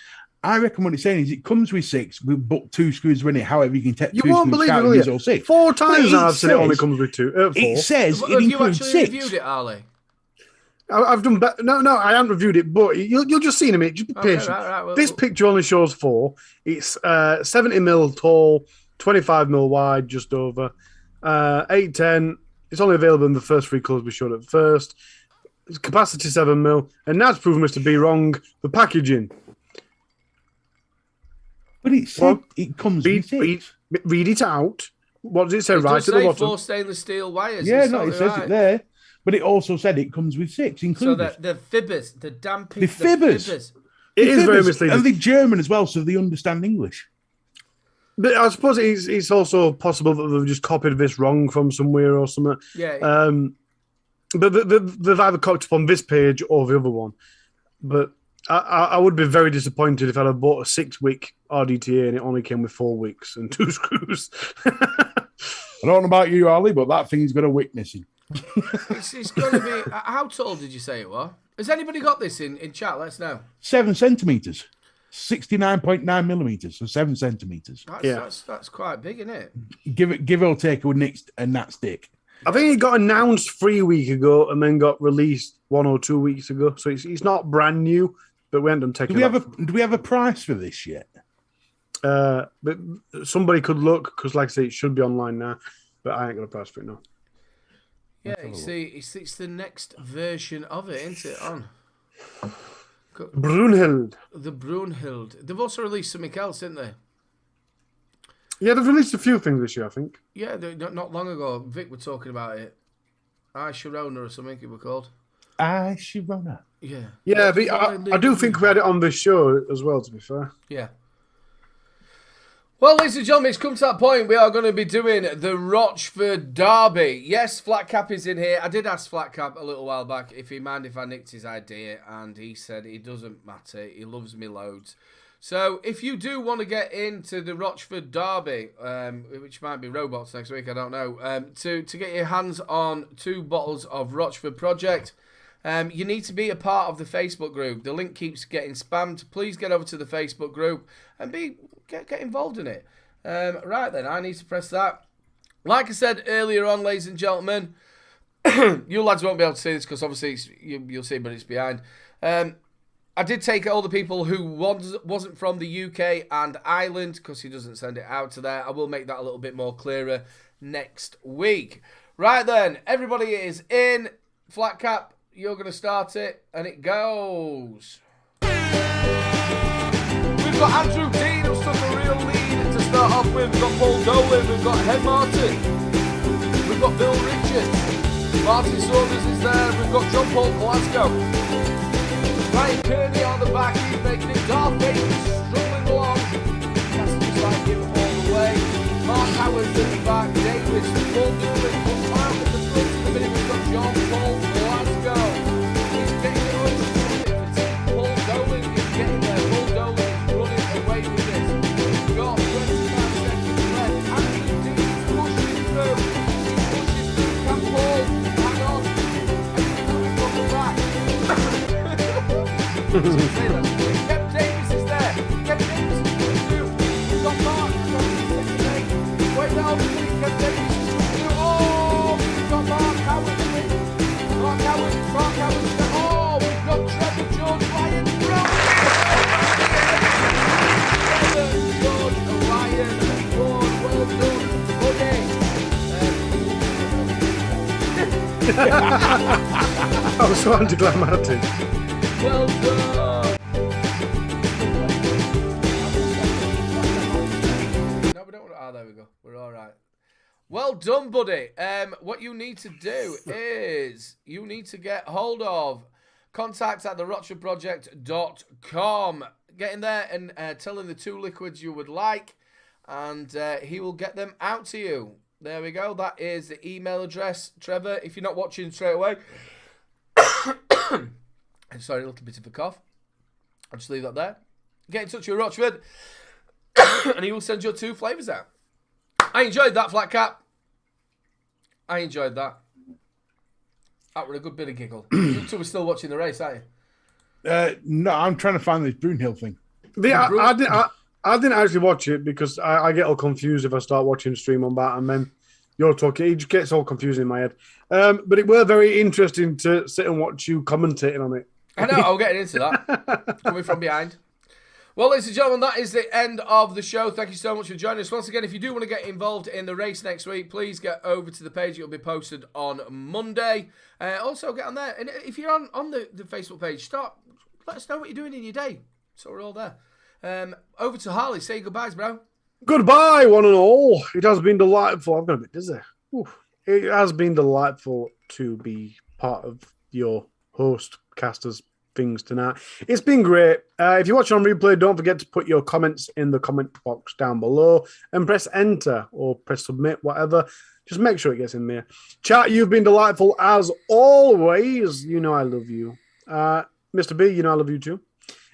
Speaker 2: it comes with 6, but 2 screws in it. However, you can take 2
Speaker 3: You won't
Speaker 2: screws
Speaker 3: believe
Speaker 2: out
Speaker 3: it,
Speaker 2: and
Speaker 3: will
Speaker 2: use
Speaker 3: you?
Speaker 2: all 6.
Speaker 3: 4 times
Speaker 2: But
Speaker 3: I've said it only comes with 4.
Speaker 2: It says
Speaker 1: Have
Speaker 2: it
Speaker 1: you
Speaker 2: includes
Speaker 1: actually
Speaker 2: 6.
Speaker 1: reviewed it, Ali?
Speaker 3: I've done better. No, I haven't reviewed it, but you'll just see in a minute. Just be patient.
Speaker 1: Right. Well,
Speaker 3: This picture only shows 4. It's 70 mil tall, 25 mil wide, just over 810. It's only available in the first 3 colours we showed at first. It's capacity 7 mil, and that's proven us to be wrong. The packaging.
Speaker 2: But it said it comes with 6.
Speaker 3: Read it out. What does it say
Speaker 1: it
Speaker 3: right
Speaker 1: does
Speaker 3: at the
Speaker 1: say
Speaker 3: bottom?
Speaker 1: 4 stainless steel wires.
Speaker 2: Yeah,
Speaker 1: It's
Speaker 2: no,
Speaker 1: totally
Speaker 2: it says
Speaker 1: right.
Speaker 2: it there. But it also said it comes with 6
Speaker 1: So
Speaker 2: included.
Speaker 1: the fibbers, the damping,
Speaker 2: The fibbers.
Speaker 3: It is very
Speaker 2: Fibbers,
Speaker 3: misleading.
Speaker 2: and they're German as well, so they understand English.
Speaker 3: But I suppose it's also possible that they've just copied this wrong from somewhere or something.
Speaker 1: Yeah.
Speaker 3: But they've either copied upon this page or the other one. But I would be very disappointed if I had bought a 6-wick RDTA and it only came with 4 wicks and 2 screws.
Speaker 2: I don't know about you, Ali, but that thing's got a wick missing.
Speaker 1: It's going to be... How tall did you say it was? Has anybody got this in chat? Let us know.
Speaker 2: 7 centimetres. 69.9 millimetres, so 7 centimetres.
Speaker 1: That's quite big, isn't it?
Speaker 2: Give or take a Nat stick.
Speaker 3: I think it got announced 3 weeks ago and then got released 1 or 2 weeks ago. So it's not brand new, but we haven't taken it.
Speaker 2: Do we have a price for this yet?
Speaker 3: But somebody could look, because like I say, it should be online now, but I ain't got a price for it now.
Speaker 1: Yeah, you see, it's the next version of it, isn't it? On
Speaker 3: Brunhilde.
Speaker 1: the Brunhilde. They've also released something else, didn't they?
Speaker 3: Yeah, they've released a few things this year, I think.
Speaker 1: Yeah, not long ago, Vic were talking about it. I Sharona or something it were called.
Speaker 2: I Sharona.
Speaker 1: Yeah.
Speaker 3: Yeah, but I do think we had it on this show as well, to be fair.
Speaker 1: Yeah. Well, ladies and gentlemen, it's come to that point. We are going to be doing the Rochford Derby. Yes, Flat Cap is in here. I did ask Flat Cap a little while back if he'd mind if I nicked his idea, and he said it doesn't matter. He loves me loads. So if you do want to get into the Rochford Derby, which might be robots next week, I don't know, to get your hands on 2 bottles of Rochford Project, you need to be a part of the Facebook group. The link keeps getting spammed. Please get over to the Facebook group and get involved in it. Right then, I need to press that. Like I said earlier on, ladies and gentlemen, you lads won't be able to see this because obviously you'll see, but it's behind. I did take all the people who wasn't from the UK and Ireland because he doesn't send it out to there. I will make that a little bit more clearer next week. Right then, everybody is in. Flat Cap, you're going to start it, and it goes. We've got Andrew Dean, who's took a real lead to start off with. We've got Paul Dolan, we've got Head Martin, we've got Bill Richards, Martin Saunders is there, we've got John Paul Glasgow, Ryan Kearney on the back, he's making it. Darth Vape struggling along, Cassidy's like him all the way. Mark Howard's at the back, Davis, Paul Dolan, Paul out at the front. In a minute we've got John Paul Glasgow, he's getting it on. Paul Dolan is getting there. Paul Dolan is running away with this. We've got 25 seconds left. Andrew Dean's pushing through. He's pushing through. Can Paul hang on? And he's coming from the back. Kev Davis is there. Kev Davis is coming through. We've got Mark. We've got second eight. Wait now, Kev Davis is coming through. Oh, we've got Mark Howard. Mark Howard. Oh, we've got Trevor George Ryan. George Ryan. Well done, buddy.
Speaker 3: I was so anticlimactic.
Speaker 1: Well done. No, we don't. Ah, there we go. We're all right. Well done, buddy. What you need to do is you need to get hold of contact at therochfordproject.com. Get in there and tell him the 2 liquids you would like, and he will get them out to you. There we go. That is the email address. Trevor, if you're not watching straight away, I'm sorry, a little bit of a cough. I'll just leave that there. Get in touch with Rochford, and he will send your 2 flavours out. I enjoyed that, Flat Cap. I enjoyed that. That was a good bit of giggle. You two were still watching the race, aren't you?
Speaker 2: No, I'm trying to find this Brunhilde thing.
Speaker 3: I didn't actually watch it because I get all confused if I start watching the stream on that, and then you're talking. It just gets all confusing in my head. But it were very interesting to sit and watch you commentating on it.
Speaker 1: I know, I'll get into that. Coming from behind. Well, ladies and gentlemen, that is the end of the show. Thank you so much for joining us. Once again, if you do want to get involved in the race next week, please get over to the page. It will be posted on Monday. Also, get on there. And if you're on the Facebook page, let us know what you're doing in your day. So we're all there. Over to Harley. Say goodbyes, bro.
Speaker 3: Goodbye, one and all. It has been delightful. I've got a bit dizzy. It has been delightful to be part of your host casters things tonight. It's been great. If you're watching on replay, don't forget to put your comments in the comment box down below and press enter or press submit, whatever. Just make sure it gets in there. Chat, you've been delightful as always. You know I love you. Mr. B, you know I love you too.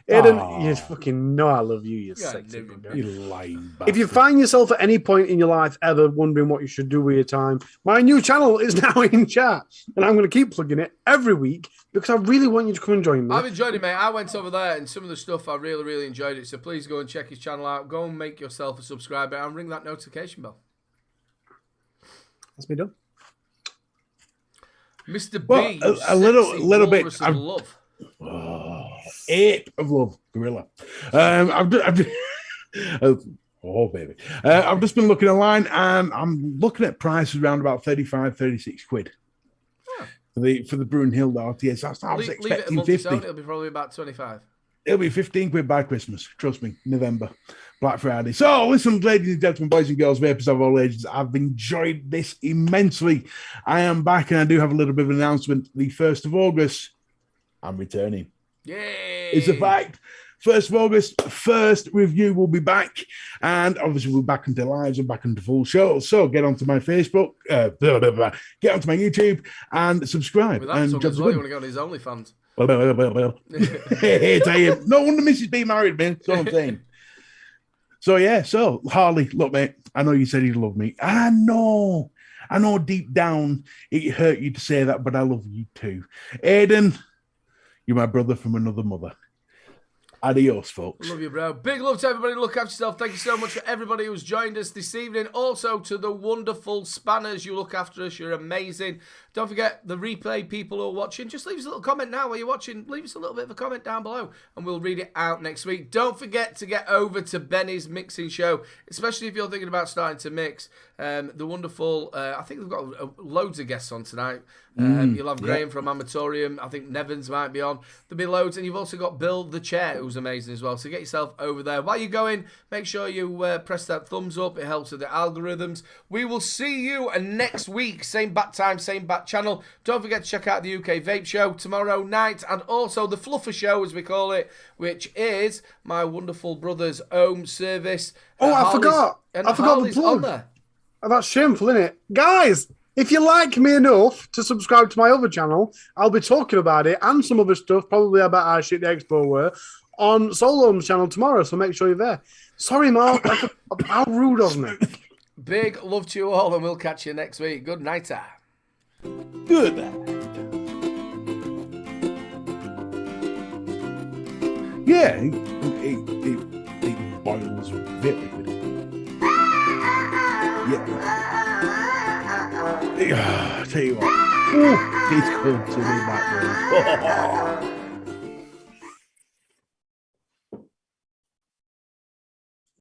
Speaker 3: Aiden, you fucking know I love you, you sexy bugger.
Speaker 2: You lying bastard.
Speaker 3: If you find yourself at any point in your life ever wondering what you should do with your time, my new channel is now in chat. And I'm going to keep plugging it every week because I really want you to come and join me.
Speaker 1: I've enjoyed it, mate. I went over there and some of the stuff, I really, really enjoyed it. So please go and check his channel out. Go and make yourself a subscriber and ring that notification bell.
Speaker 3: That's me done.
Speaker 1: Mr. B,
Speaker 2: Well, a little bit.
Speaker 1: Of love.
Speaker 2: Ape of love, gorilla. I've just been looking online and I'm looking at prices around about 35, 36 quid for the Brunhilde RTA. So I was expecting 50.
Speaker 1: It'll be probably about 25.
Speaker 2: It'll be 15 quid by Christmas. Trust me, November, Black Friday. So listen, ladies and gentlemen, boys and girls, vapers of all ages, I've enjoyed this immensely. I am back and I do have a little bit of an announcement. The 1st of August, I'm returning.
Speaker 1: Yay!
Speaker 2: It's a fact. 1st of August, first review will be back. And obviously, we're back into lives and back into full shows. So get onto my Facebook, get onto my YouTube, and subscribe.
Speaker 1: With that
Speaker 2: and
Speaker 1: talk as well, you want to go on his OnlyFans.
Speaker 2: Hey, no wonder Mrs. B married me. That's all I'm saying. So, yeah. So, Harley, look, mate, I know you said you love me. I know deep down it hurt you to say that, but I love you too. Aiden, you're my brother from another mother. Adios, folks.
Speaker 1: Love you, bro. Big love to everybody. Look after yourself. Thank you so much for everybody who's joined us this evening. Also to the wonderful spanners. You look after us. You're amazing. Don't forget the replay people who are watching. Just leave us a little comment now while you're watching. Leave us a little bit of a comment down below and we'll read it out next week. Don't forget to get over to Benny's mixing show, especially if you're thinking about starting to mix. The wonderful, I think they've got loads of guests on tonight. You'll have Graham from Amatorium. I think Nevins might be on. There'll be loads. And you've also got Bill the Chair, who's amazing as well. So get yourself over there. While you're going, make sure you press that thumbs up. It helps with the algorithms. We will see you next week. Same bat time, same bat channel. Don't forget to check out the UK Vape Show tomorrow night. And also the Fluffer Show, as we call it, which is my wonderful brother's home service.
Speaker 3: I forgot. I forgot the plug.
Speaker 1: On there.
Speaker 3: Oh, that's shameful, isn't it? Guys, if you like me enough to subscribe to my other channel, I'll be talking about it and some other stuff, probably about how shit the Expo were, on Solo's channel tomorrow, so make sure you're there. Sorry, Mark. How rude of me.
Speaker 1: Big love to you all, and we'll catch you next week. Good night.
Speaker 2: Good night. Yeah, it boils very good. Yeah. Tell you what. It's cool to be back there.